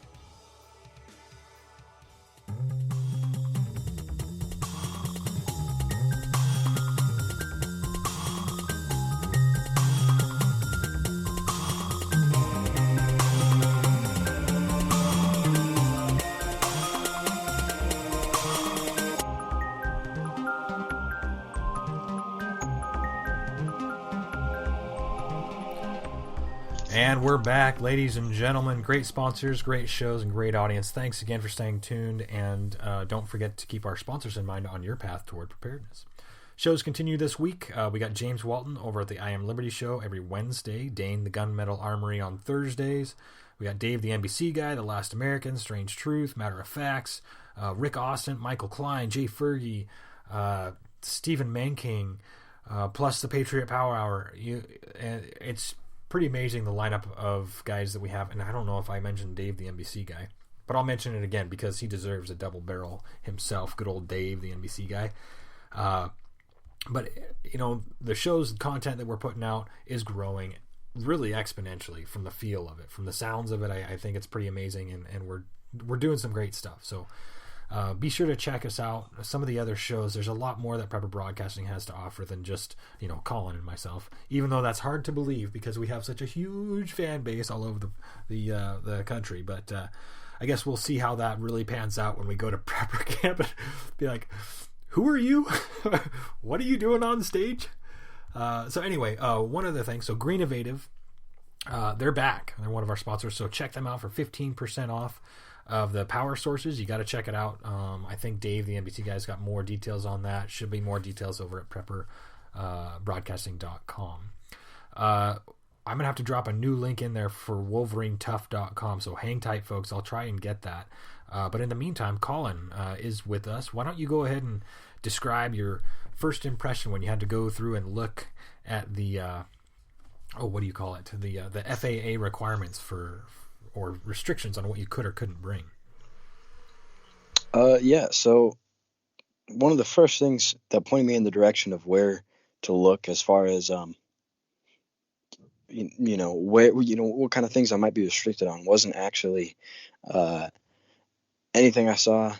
And we're back, ladies and gentlemen. Great sponsors, great shows, and great audience. Thanks again for staying tuned, and don't forget to keep our sponsors in mind on your path toward preparedness. Shows continue this week. We got James Walton over at the I Am Liberty show every Wednesday, Dane the Gunmetal Armory on Thursdays. We got Dave the NBC guy, The Last American, Strange Truth, Matter of Facts, Rick Austin, Michael Klein, Jay Fergie, Stephen Manking, plus the Patriot Power Hour. It's pretty amazing, the lineup of guys that we have. And I don't know if I mentioned Dave the NBC guy, but I'll mention it again because he deserves a double barrel himself. Good old Dave the NBC guy. But the show's content that we're putting out is growing really exponentially from the feel of it, from the sounds of it. I think it's pretty amazing, and we're doing some great stuff. So be sure to check us out. Some of the other shows, there's a lot more that Prepper Broadcasting has to offer than just, Colin and myself, even though that's hard to believe because we have such a huge fan base all over the country. But I guess we'll see how that really pans out when we go to Prepper Camp and be like, who are you? What are you doing on stage? So anyway, one other thing. So Greennovative, they're back. They're one of our sponsors. So check them out for 15% off of the power sources. You got to check it out. I think Dave, the NBC guy's got more details on that. Should be more details over at prepperbroadcasting.com. I'm going to have to drop a new link in there for wolverinetuff.com. So hang tight, folks. I'll try and get that. But in the meantime, Colin is with us. Why don't you go ahead and describe your first impression when you had to go through and look at the, what do you call it? The FAA requirements or restrictions on what you could or couldn't bring. Yeah. So one of the first things that pointed me in the direction of where to look as far as, what kind of things I might be restricted on wasn't actually anything I saw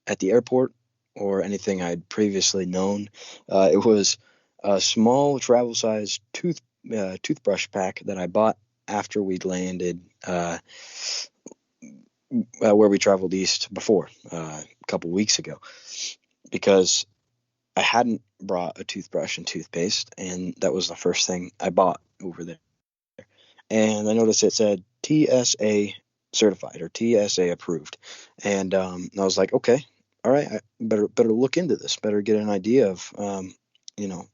at the airport or anything I'd previously known. It was a small travel size toothbrush pack that I bought after we'd landed where we traveled east before a couple weeks ago, because I hadn't brought a toothbrush and toothpaste, and that was the first thing I bought over there. And I noticed it said TSA certified or TSA approved, and I was like, okay, all right, I better look into this, better get an idea of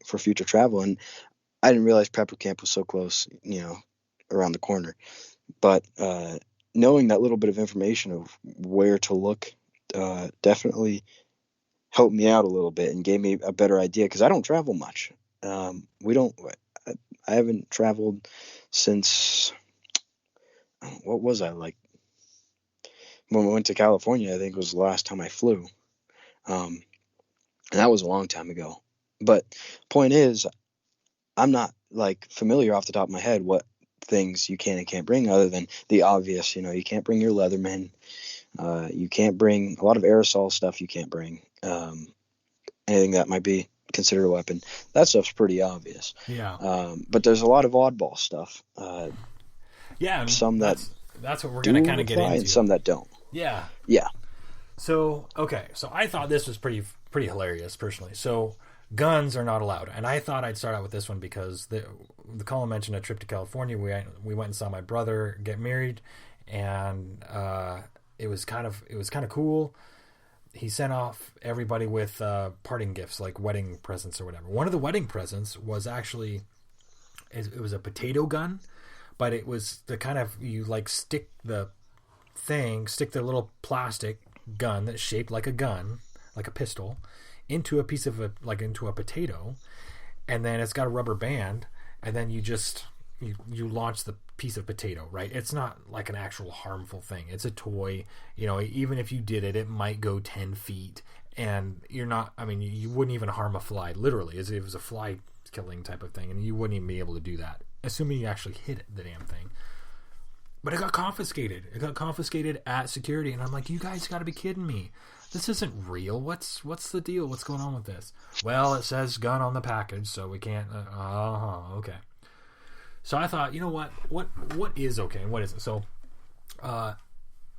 for future travel. And I didn't realize Prepper Camp was so close, around the corner. But knowing that little bit of information of where to look definitely helped me out a little bit and gave me a better idea, because I don't travel much. I haven't traveled since, what was I, like, when we went to California, I think was the last time I flew. And that was a long time ago. But point is, I'm not like familiar off the top of my head what things you can and can't bring, other than the obvious. You can't bring your Leatherman. You can't bring a lot of aerosol stuff. You can't bring anything that might be considered a weapon. That stuff's pretty obvious. Yeah. But there's a lot of oddball stuff. Yeah. Some that's what we're going to kind of get into. And some that don't. Yeah. Yeah. So, okay. So I thought this was pretty hilarious, personally. So guns are not allowed. And I thought I'd start out with this one because the Colin mentioned a trip to California. We went and saw my brother get married, and it was kind of cool. He sent off everybody with parting gifts, like wedding presents or whatever. One of the wedding presents was actually, it was a potato gun, but it was the kind of, you like stick the little plastic gun that's shaped like a gun, like a pistol, into a piece of into a potato, and then it's got a rubber band, and then you launch the piece of potato, right? It's not like an actual harmful thing. It's a toy. Even if you did it, it might go 10 feet, and you wouldn't even harm a fly, literally, as if it was a fly killing type of thing, and you wouldn't even be able to do that, assuming you actually hit the damn thing. But it got confiscated. It got confiscated at security, and I'm like, you guys got to be kidding me. This isn't real. What's the deal? What's going on with this? Well, it says gun on the package, so we can't. Okay. So I thought, you know what is okay and what isn't. So,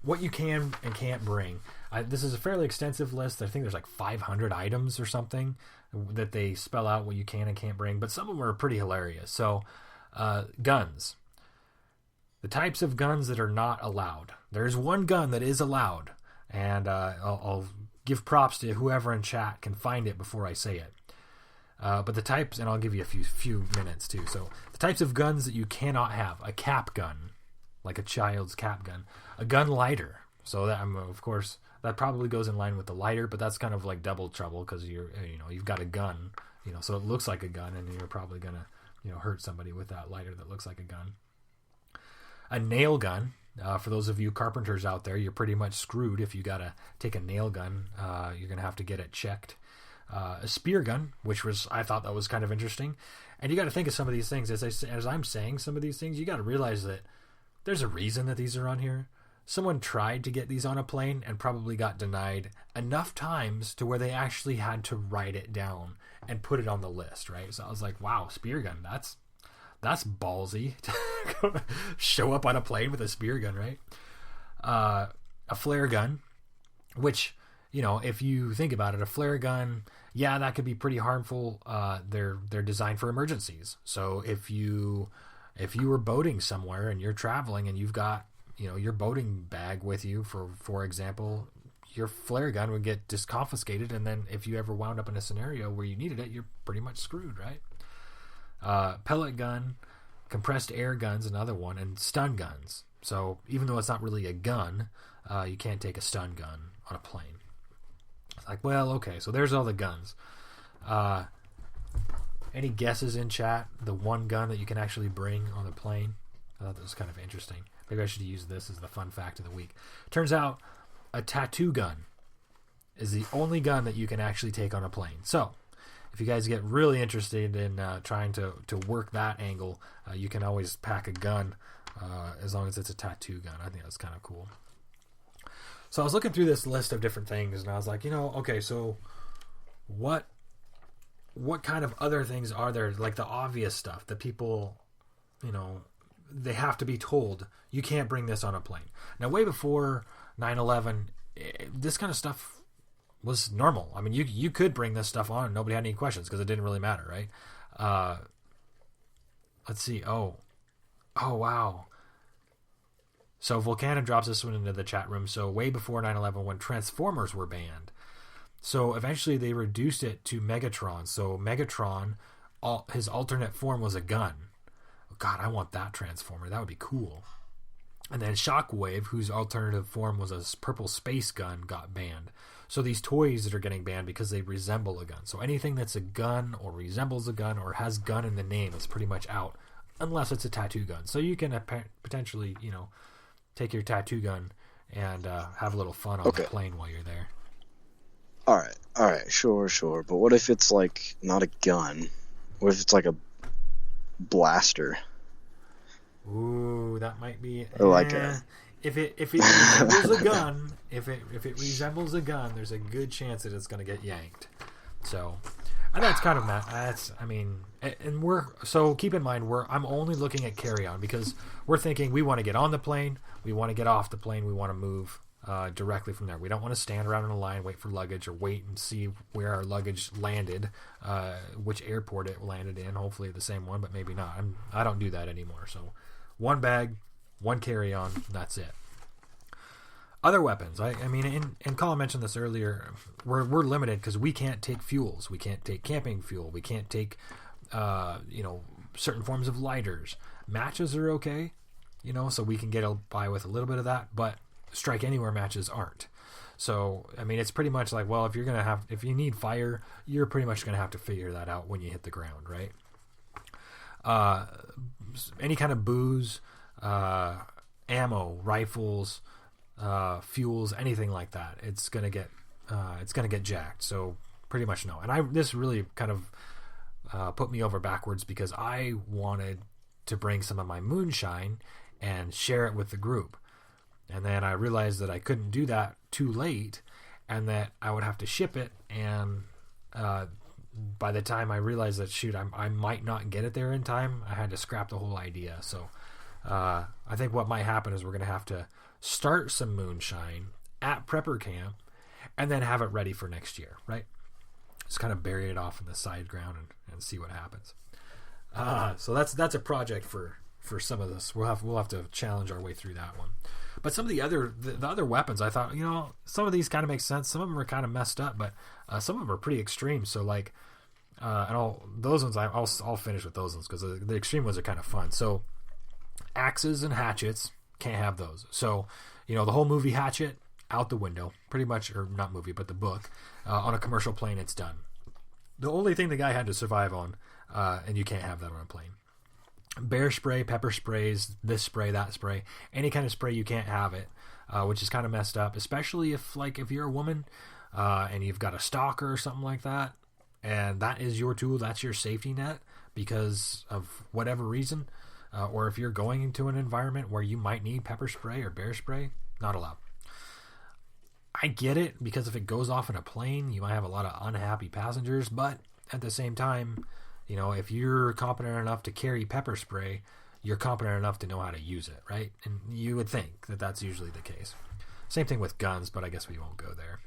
what you can and can't bring. This is a fairly extensive list. I think there's like 500 items or something that they spell out what you can and can't bring, but some of them are pretty hilarious. So, guns. The types of guns that are not allowed. There's one gun that is allowed, and I'll give props to whoever in chat can find it before I say it. But the types, and I'll give you a few minutes too. So the types of guns that you cannot have: a cap gun, like a child's cap gun, a gun lighter. So that, of course, that probably goes in line with the lighter, but that's kind of like double trouble because you've got a gun, so it looks like a gun, and you're probably gonna hurt somebody with that lighter that looks like a gun. A nail gun. For those of you carpenters out there, you're pretty much screwed if you gotta take a nail gun. You're gonna have to get it checked. A spear gun, I thought that was kind of interesting. And you got to think of some of these things as I'm saying some of these things. You got to realize that there's a reason that these are on here. someone tried to get these on a plane and probably got denied enough times to where they actually had to write it down and put it on the list, right? So I was like, wow, spear gun, that's ballsy to show up on a plane with a spear gun, right? A flare gun, which, you know, if you think about it, a flare gun, yeah, that could be pretty harmful. They're designed for emergencies. So if you were boating somewhere and you're traveling and you've got, you know, your boating bag with you, for example, your flare gun would get disconfiscated, and then if you ever wound up in a scenario where you needed it, you're pretty much screwed, right? Pellet gun, compressed air gun's another one, and stun guns. So even though it's not really a gun, you can't take a stun gun on a plane. It's like, well, okay, so there's all the guns. Any guesses in chat? The one gun that you can actually bring on the plane? I thought that was kind of interesting. Maybe I should use this as the fun fact of the week. Turns out a tattoo gun is the only gun that you can actually take on a plane. So if you guys get really interested in trying to work that angle, you can always pack a gun as long as it's a tattoo gun. I think that's kind of cool. So I was looking through this list of different things, and I was like, you know, okay, so what kind of other things are there? Like the obvious stuff that people, you know, they have to be told, you can't bring this on a plane. Now, way before 9/11, this kind of stuff was normal. I mean, you could bring this stuff on and nobody had any questions because it didn't really matter, right? Let's see. Oh, wow. So Volcana drops this one into the chat room. So way before 9/11, when Transformers were banned, so eventually they reduced it to Megatron. So Megatron, his alternate form was a gun. God, I want that Transformer. That would be cool. And then Shockwave, whose alternative form was a purple space gun, got banned. So these toys that are getting banned because they resemble a gun. So anything that's a gun or resembles a gun or has gun in the name is pretty much out, unless it's a tattoo gun. So you can potentially, you know, take your tattoo gun and have a little fun on the plane while you're there. All right, sure. But what if it's like not a gun? What if it's like a blaster? Ooh, that might be. Or like if it resembles a gun, if it resembles a gun, there's a good chance that it's going to get yanked. So, and that's kind of that's. I mean, and keep in mind I'm only looking at carry-on because we're thinking we want to get on the plane, we want to get off the plane, we want to move directly from there. We don't want to stand around in a line, wait for luggage, or wait and see where our luggage landed, which airport it landed in. Hopefully the same one, but maybe not. I don't do that anymore. So one bag, one carry-on, that's it. Other weapons. I mean, and Colin mentioned this earlier. We're limited because we can't take fuels. We can't take camping fuel. We can't take, certain forms of lighters. Matches are okay, so we can get by with a little bit of that, but strike anywhere matches aren't. So, I mean, it's pretty much like, well, if you need fire, you're pretty much going to have to figure that out when you hit the ground, right? Any kind of booze, ammo, rifles, fuels, anything like that, it's gonna get jacked. So pretty much no. And this really kind of put me over backwards because I wanted to bring some of my moonshine and share it with the group, and then I realized that I couldn't do that too late, and that I would have to ship it. And by the time I realized that I might not get it there in time, I had to scrap the whole idea. So I think what might happen is we're gonna have to start some moonshine at prepper camp and then have it ready for next year, right? Just kind of bury it off in the side ground and see what happens. So that's a project for some of this. We'll have to challenge our way through that one. But some of the other weapons, I thought, some of these kind of make sense. Some of them are kind of messed up, but some of them are pretty extreme. So like, those ones I'll finish with those ones because the extreme ones are kind of fun. So axes and hatchets, can't have those. So, the whole movie Hatchet, out the window, pretty much, or not movie, but the book, on a commercial plane, it's done. The only thing the guy had to survive on, and you can't have that on a plane. Bear spray, pepper sprays, this spray, that spray, any kind of spray, you can't have it, which is kind of messed up, especially if you're a woman, and you've got a stalker or something like that, and that is your tool, that's your safety net, because of whatever reason. Or if you're going into an environment where you might need pepper spray or bear spray, not allowed. I get it, because if it goes off in a plane, you might have a lot of unhappy passengers, but at the same time, you know, if you're competent enough to carry pepper spray, you're competent enough to know how to use it, right? And you would think that that's usually the case. Same thing with guns, but I guess we won't go there.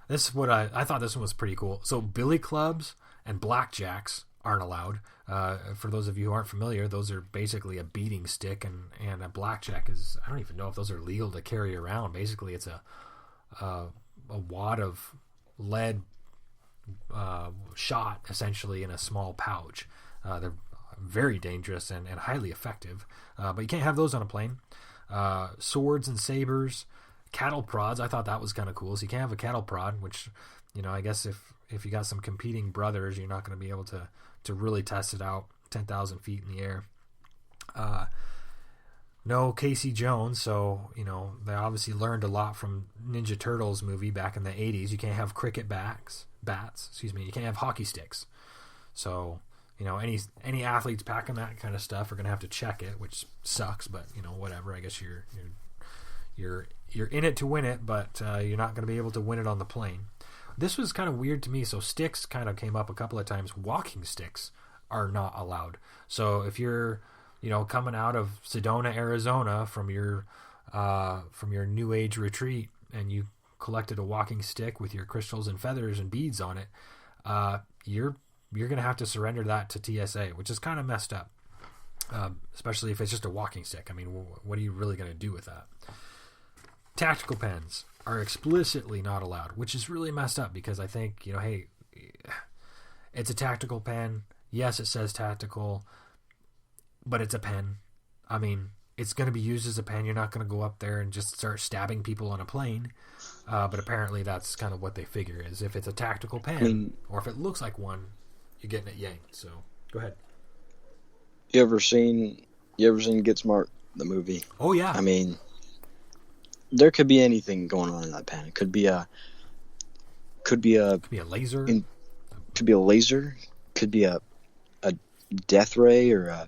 This is what I thought this one was pretty cool. So billy clubs and blackjacks aren't allowed. For those of you who aren't familiar, those are basically a beating stick, and a blackjack is, I don't even know if those are legal to carry around. Basically, it's a wad of lead shot, essentially, in a small pouch. They're very dangerous and highly effective, but you can't have those on a plane. Swords and sabers, cattle prods. I thought that was kind of cool. So you can't have a cattle prod, which, you know, I guess if you got some competing brothers, you're not going to be able to really test it out 10,000 feet in the air. No Casey Jones, so, you know, they obviously learned a lot from Ninja Turtles movie back in the 80s. You can't have cricket bats, you can't have hockey sticks. So, you know, any athletes packing that kind of stuff are going to have to check it, which sucks, but, you know, whatever. I guess you're in it to win it, but you're not going to be able to win it on the plane. This was kind of weird to me. So sticks kind of came up a couple of times. Walking sticks are not allowed. So if you're, you know, coming out of Sedona, Arizona from your New Age retreat, and you collected a walking stick with your crystals and feathers and beads on it, you're going to have to surrender that to TSA, which is kind of messed up, especially if it's just a walking stick. I mean, what are you really going to do with that? Tactical pens are explicitly not allowed, which is really messed up, because I think, you know, hey, it's a tactical pen. Yes, it says tactical, but it's a pen. I mean, it's going to be used as a pen. You're not going to go up there and just start stabbing people on a plane. But apparently that's kind of what they figure is if it's a tactical pen, or if it looks like one, you're getting it yanked. So go ahead. You ever seen Get Smart, the movie? Oh yeah. I mean, there could be anything going on in that pen. It could be a laser. Could be a laser. Could be a death ray or a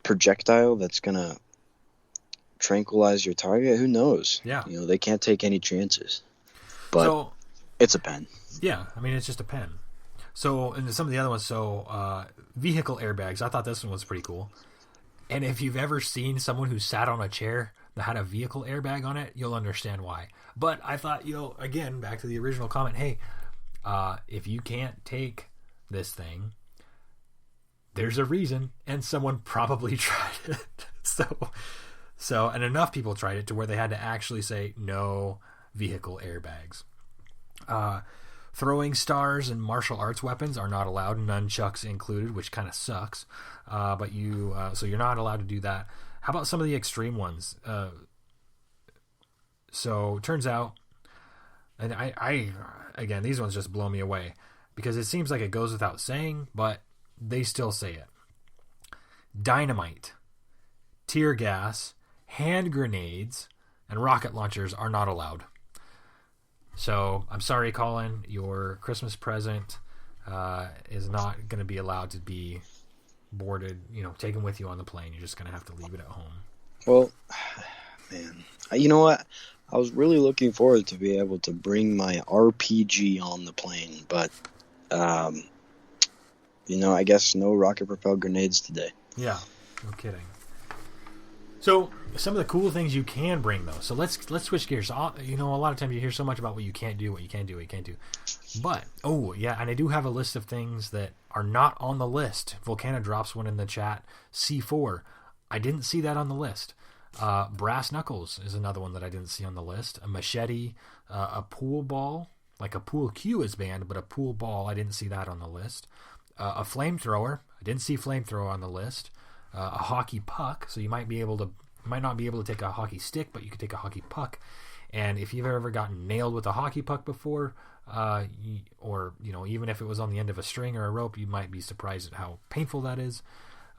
projectile that's gonna tranquilize your target. Who knows? Yeah. You know, they can't take any chances. But it's a pen. Yeah, I mean, it's just a pen. So, and some of the other ones, vehicle airbags. I thought this one was pretty cool. And if you've ever seen someone who sat on a chair that had a vehicle airbag on it, you'll understand why. But I thought, you know, again, back to the original comment, hey, if you can't take this thing, there's a reason, and someone probably tried it. So, and enough people tried it to where they had to actually say no vehicle airbags. Throwing stars and martial arts weapons are not allowed, nunchucks included, which kind of sucks. But so you're not allowed to do that. How about some of the extreme ones? So it turns out, and I again, these ones just blow me away, because it seems like it goes without saying, but they still say it. Dynamite, tear gas, hand grenades, and rocket launchers are not allowed. So I'm sorry, Colin, your Christmas present is not going to be allowed to be boarded, you know, taken with you on the plane. You're just going to have to leave it at home. Well, Man, you know what? I was really looking forward to be able to bring my RPG on the plane, but you know, I guess no rocket-propelled grenades today. Yeah, no kidding. So some of the cool things you can bring, though. So let's switch gears. You know, a lot of times you hear so much about what you can't do, what you can't do, what you can't do. But, oh, yeah, and I do have a list of things that are not on the list. Volcana drops one in the chat. C4. I didn't see that on the list. Brass knuckles is another one that I didn't see on the list. A machete, a pool ball. Like a pool cue is banned, but a pool ball, I didn't see that on the list. A flamethrower. I didn't see flamethrower on the list. A hockey puck, so you might not be able to take a hockey stick, but you could take a hockey puck. And if you've ever gotten nailed with a hockey puck before, or you know, even if it was on the end of a string or a rope, you might be surprised at how painful that is.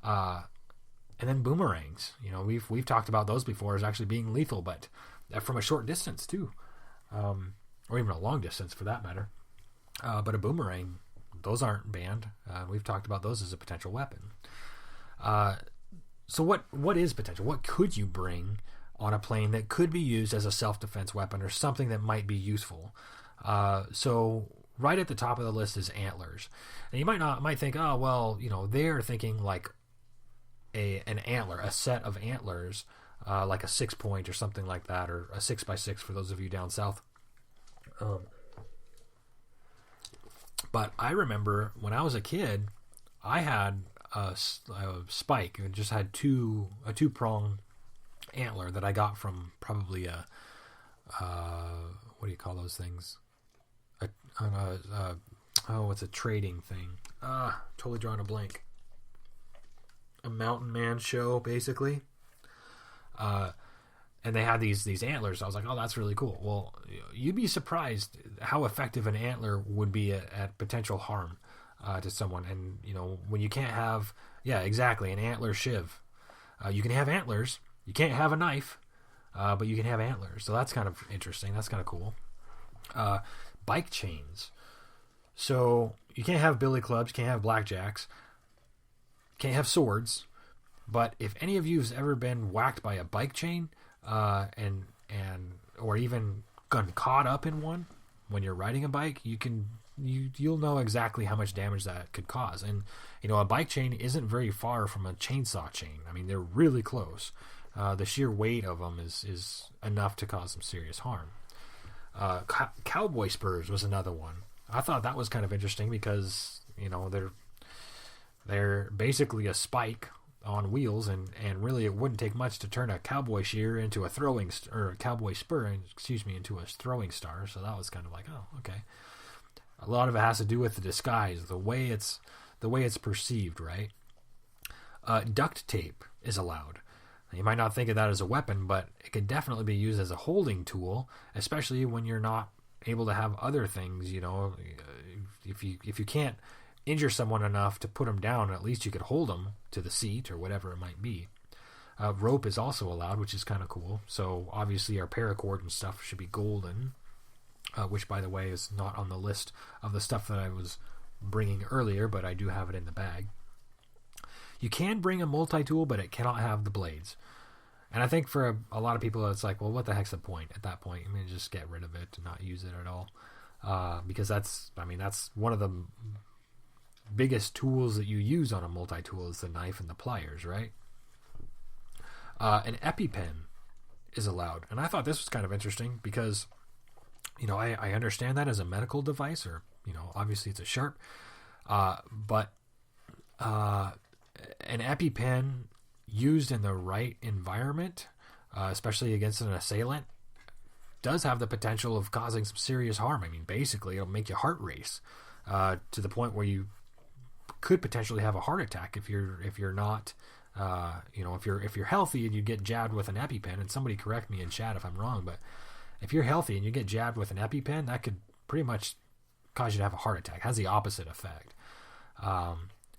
And then boomerangs, you know, we've talked about those before as actually being lethal, but from a short distance too, or even a long distance for that matter. But a boomerang, those aren't banned. We've talked about those as a potential weapon. So what is potential? What could you bring on a plane that could be used as a self-defense weapon or something that might be useful. So right at the top of the list is antlers. And you might think, oh, well, they're thinking like an antler, a set of antlers, like a 6-point or something like that, or a 6x6 for those of you down south. But I remember when I was a kid, I had a spike. It just had a 2-prong antler that I got from probably a what do you call those things? It's a trading thing. Totally drawing a blank. A mountain man show, basically. And they had these antlers. I was like, oh, that's really cool. Well, you'd be surprised how effective an antler would be at potential harm to someone. And, when you can't have, an antler shiv. You can have antlers. You can't have a knife, but you can have antlers. So that's kind of interesting. That's kind of cool. Bike chains. So you can't have billy clubs, can't have blackjacks, can't have swords. But if any of you has ever been whacked by a bike chain, or even gotten caught up in one when you're riding a bike, you'll know exactly how much damage that could cause. And a bike chain isn't very far from a chainsaw chain. I mean, they're really close. The sheer weight of them is enough to cause some serious harm. Cowboy spurs was another one. I thought that was kind of interesting because they're basically a spike on wheels, and really it wouldn't take much to turn a cowboy shear into a throwing or a cowboy spur, into a throwing star. So that was kind of like, oh, okay. A lot of it has to do with the disguise, the way it's perceived, right? Duct tape is allowed. You might not think of that as a weapon, but it could definitely be used as a holding tool, especially when you're not able to have other things. If you can't injure someone enough to put them down, at least you could hold them to the seat or whatever it might be. Rope is also allowed, which is kind of cool. So obviously our paracord and stuff should be golden, which, by the way, is not on the list of the stuff that I was bringing earlier, but I do have it in the bag. You can bring a multi-tool, but it cannot have the blades. And I think for a lot of people, it's like, well, what the heck's the point at that point? I mean, just get rid of it and not use it at all. Because that's one of the biggest tools that you use on a multi-tool is the knife and the pliers, right? An EpiPen is allowed. And I thought this was kind of interesting because, I understand that as a medical device, or, obviously it's a sharp. But an EpiPen used in the right environment, especially against an assailant, does have the potential of causing some serious harm. I mean, basically, it'll make your heart race to the point where you could potentially have a heart attack if you're not, if you're healthy and you get jabbed with an EpiPen. And somebody correct me in chat if I'm wrong, but if you're healthy and you get jabbed with an EpiPen, that could pretty much cause you to have a heart attack. It has the opposite effect.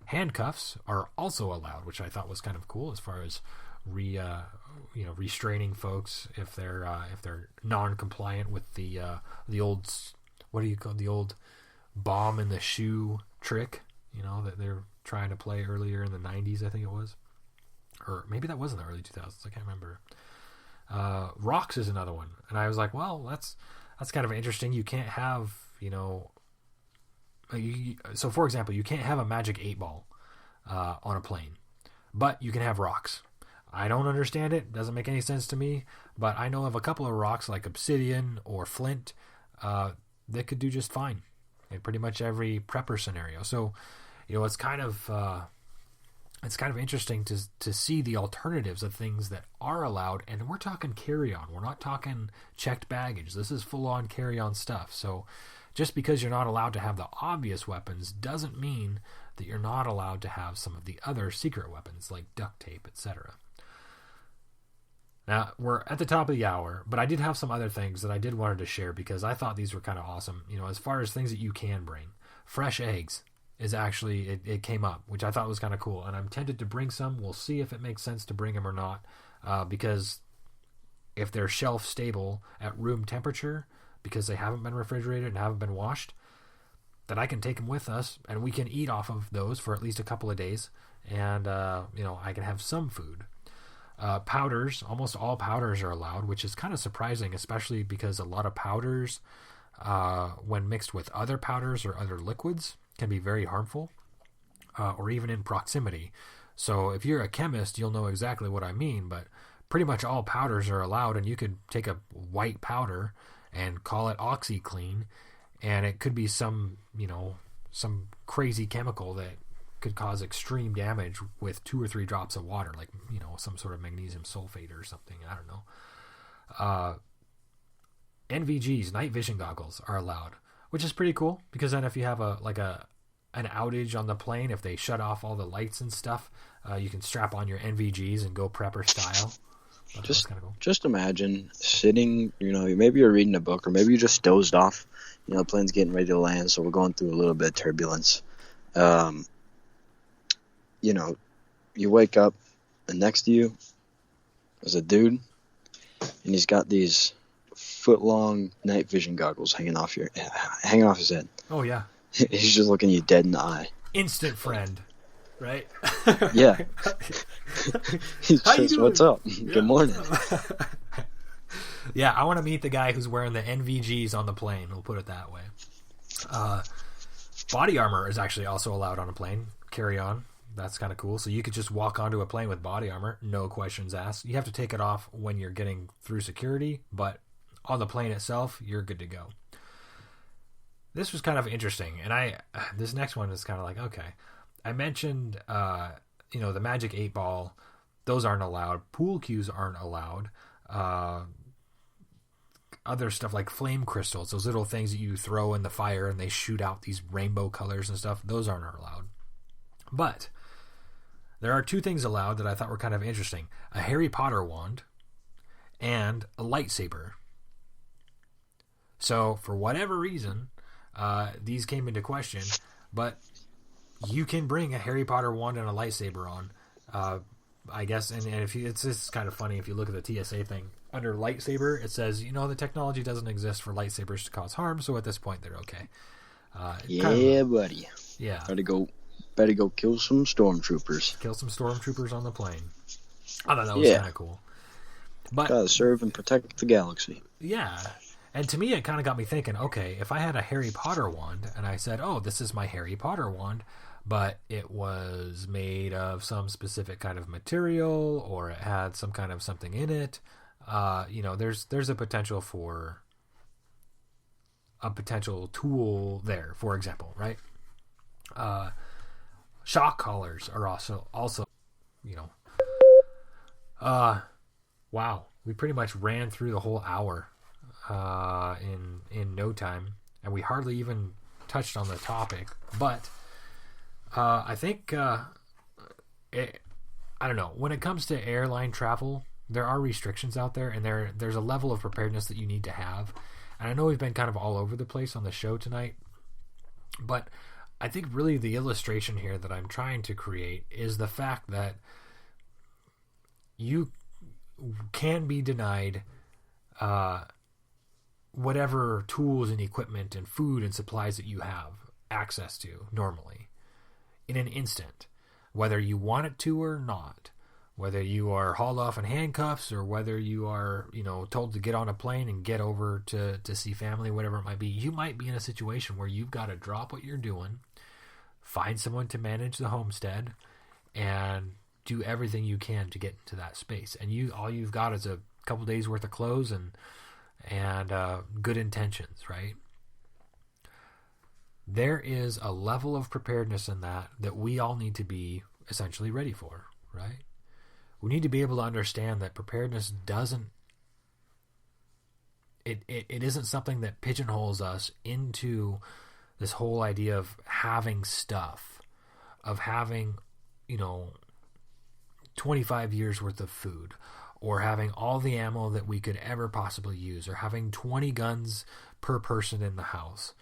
Handcuffs are also allowed, which I thought was kind of cool as far as restraining folks if they're non-compliant with the old, what do you call the old bomb in the shoe trick, that they're trying to play earlier in the 90s, I think it was, or maybe that was in the early 2000s. I can't remember. Rocks is another one, and I was like, well, that's kind of interesting. You can't have so for example, you can't have a magic 8-ball on a plane, but you can have rocks. I don't understand it. Doesn't make any sense to me, but I know of a couple of rocks like obsidian or flint that could do just fine in pretty much every prepper scenario. So, it's kind of interesting to see the alternatives of things that are allowed, and we're talking carry-on. We're not talking checked baggage. This is full-on carry-on stuff. So just because you're not allowed to have the obvious weapons doesn't mean that you're not allowed to have some of the other secret weapons like duct tape, etc. Now, we're at the top of the hour, but I did have some other things that I did wanted to share because I thought these were kind of awesome. As far as things that you can bring, fresh eggs is actually, it came up, which I thought was kind of cool. And I'm tempted to bring some. We'll see if it makes sense to bring them or not, because if they're shelf stable at room temperature, because they haven't been refrigerated and haven't been washed, then I can take them with us and we can eat off of those for at least a couple of days. And, I can have some food. Powders, almost all powders are allowed, which is kind of surprising, especially because a lot of powders, when mixed with other powders or other liquids, can be very harmful, or even in proximity. So if you're a chemist, you'll know exactly what I mean, but pretty much all powders are allowed, and you could take a white powder and call it OxyClean, and it could be some crazy chemical that could cause extreme damage with 2 or 3 drops of water, like, some sort of magnesium sulfate or something. I don't know. NVGs, night vision goggles, are allowed, which is pretty cool, because then if you have an outage on the plane, if they shut off all the lights and stuff, you can strap on your NVGs and go prepper style. That's kind of cool. Just imagine sitting, maybe you're reading a book, or maybe you just dozed off. The plane's getting ready to land, so we're going through a little bit of turbulence. You wake up, and next to you is a dude, and he's got these foot-long night vision goggles hanging off his head. Oh, yeah. He's just looking you dead in the eye. Instant friend, right? Yeah. He How says, you doing? "What's up? Yeah. Good morning." Yeah, I want to meet the guy who's wearing the NVGs on the plane. We'll put it that way. Body armor is actually also allowed on a plane. Carry on. That's kind of cool. So you could just walk onto a plane with body armor, no questions asked. You have to take it off when you're getting through security, but on the plane itself, you're good to go. This was kind of interesting, and this next one is kind of like, okay. I mentioned, the Magic 8 Ball. Those aren't allowed. Pool cues aren't allowed. Other stuff like flame crystals, those little things that you throw in the fire and they shoot out these rainbow colors and stuff, those aren't allowed. But there are 2 things allowed that I thought were kind of interesting. A Harry Potter wand and a lightsaber. So for whatever reason, these came into question, but you can bring a Harry Potter wand and a lightsaber on, I guess. And if it's just kind of funny if you look at the TSA thing. Under lightsaber, it says, the technology doesn't exist for lightsabers to cause harm, so at this point they're okay. Buddy. Yeah. Better go kill some stormtroopers. Kill some stormtroopers on the plane. I thought that was kind of cool. But gotta serve and protect the galaxy. Yeah. And to me, it kind of got me thinking, okay, if I had a Harry Potter wand, and I said, oh, this is my Harry Potter wand, but it was made of some specific kind of material, or it had some kind of something in it, there's a potential for a potential tool there, for example, right? Shock collars are also, wow, we pretty much ran through the whole hour in no time, and we hardly even touched on the topic. But I think I don't know, when it comes to airline travel, there are restrictions out there, and there's a level of preparedness that you need to have. And I know we've been kind of all over the place on the show tonight, but I think really the illustration here that I'm trying to create is the fact that you can be denied whatever tools and equipment and food and supplies that you have access to normally in an instant, whether you want it to or not, whether you are hauled off in handcuffs or whether you are, told to get on a plane and get over to see family, whatever it might be. You might be in a situation where you've got to drop what you're doing, find someone to manage the homestead, and do everything you can to get into that space. And all you've got is a couple days worth of clothes and good intentions, right? There is a level of preparedness in that we all need to be essentially ready for, right? We need to be able to understand that preparedness it isn't something that pigeonholes us into this whole idea of having stuff, of having, 25 years worth of food, or having all the ammo that we could ever possibly use, or having 20 guns per person in the house.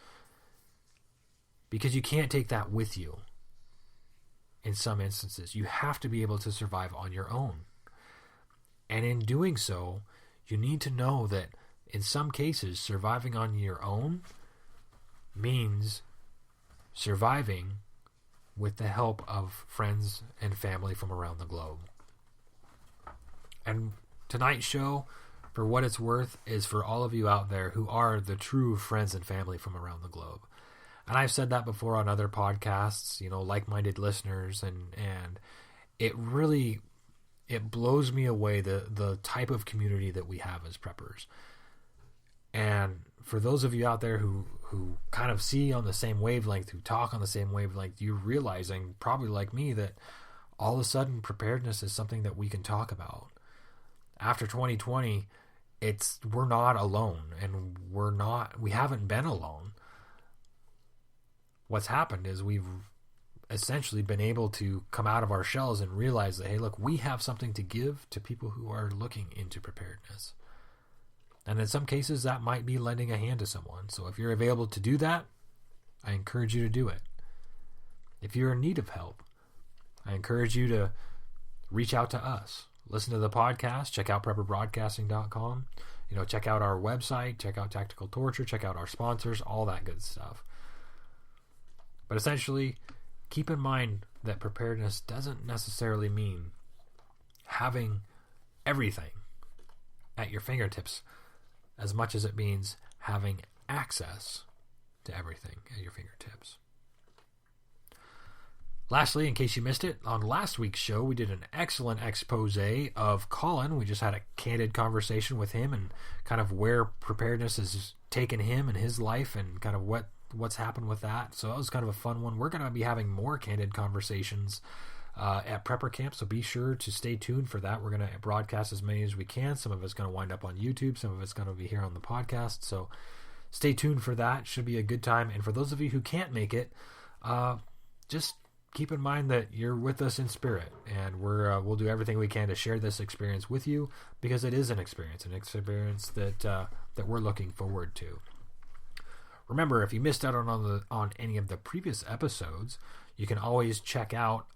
Because you can't take that with you. In some instances, you have to be able to survive on your own. And in doing so, you need to know that in some cases, surviving on your own means surviving with the help of friends and family from around the globe. And tonight's show, for what it's worth, is for all of you out there who are the true friends and family from around the globe. And I've said that before on other podcasts, like-minded listeners, and it blows me away the type of community that we have as preppers. And for those of you out there who kind of see on the same wavelength, who talk on the same wavelength, you're realizing, probably like me, that all of a sudden preparedness is something that we can talk about. After 2020, we're not alone, and we haven't been alone. What's happened is we've essentially been able to come out of our shells and realize that, hey, look, we have something to give to people who are looking into preparedness. And in some cases, that might be lending a hand to someone. So if you're available to do that, I encourage you to do it. If you're in need of help, I encourage you to reach out to us. Listen to the podcast. Check out prepperbroadcasting.com. Check out our website. Check out Tactical Torture. Check out our sponsors. All that good stuff. But essentially, keep in mind that preparedness doesn't necessarily mean having everything at your fingertips, as much as it means having access to everything at your fingertips. Lastly, in case you missed it, on last week's show, we did an excellent expose of Colin. We just had a candid conversation with him and kind of where preparedness has taken him in his life and kind of what's happened with that. So that was kind of a fun one. We're going to be having more candid conversations at Prepper Camp, so be sure to stay tuned for that. We're going to broadcast as many as we can. Some of it's going to wind up on YouTube. Some of it's going to be here on the podcast. So stay tuned for that. Should be a good time. And for those of you who can't make it, just keep in mind that you're with us in spirit, and we'll do everything we can to share this experience with you, because it is an experience that we're looking forward to. Remember, if you missed out on any of the previous episodes, you can always check out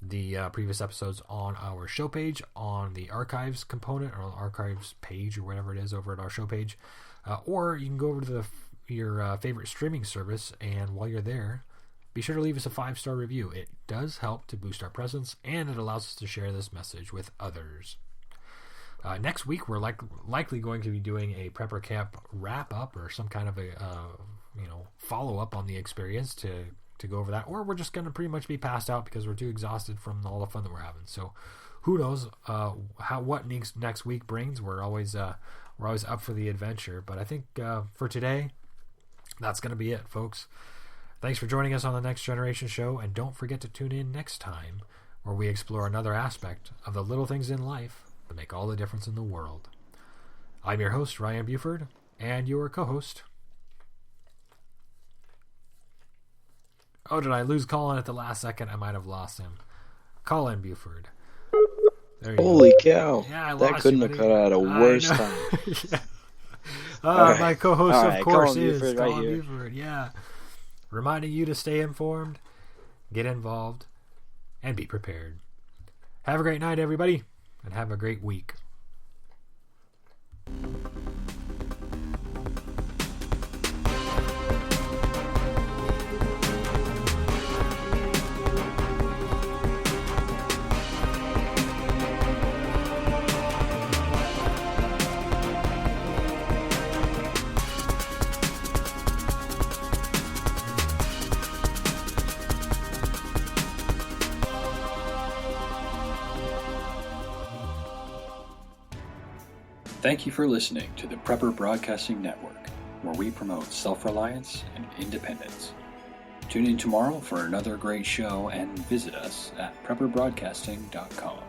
the previous episodes on our show page, on the archives component, or archives page, or whatever it is over at our show page. Or you can go over to your favorite streaming service, and while you're there, be sure to leave us a 5-star review. It does help to boost our presence, and it allows us to share this message with others. Next week, we're likely going to be doing a Prepper Camp wrap-up, or some kind of a follow-up on the experience to go over that, or we're just going to pretty much be passed out because we're too exhausted from all the fun that we're having. So who knows what next week brings. We're always up for the adventure, but I think for today, that's going to be it, folks. Thanks for joining us on the Next Generation Show, and don't forget to tune in next time, where we explore another aspect of the little things in life that make all the difference in the world. I'm your host, Ryan Buford, and your co-host. Oh, did I lose Colin at the last second? I might have lost him. Colin Buford. There you Holy go. cow. Yeah, I that lost couldn't you, have cut out a worse time. Yeah. Right. My co-host, All of right, course, Colin is Buford Colin right here. Buford. Yeah. Reminding you to stay informed, get involved, and be prepared. Have a great night, everybody, and have a great week. Thank you for listening to the Prepper Broadcasting Network, where we promote self-reliance and independence. Tune in tomorrow for another great show, and visit us at prepperbroadcasting.com.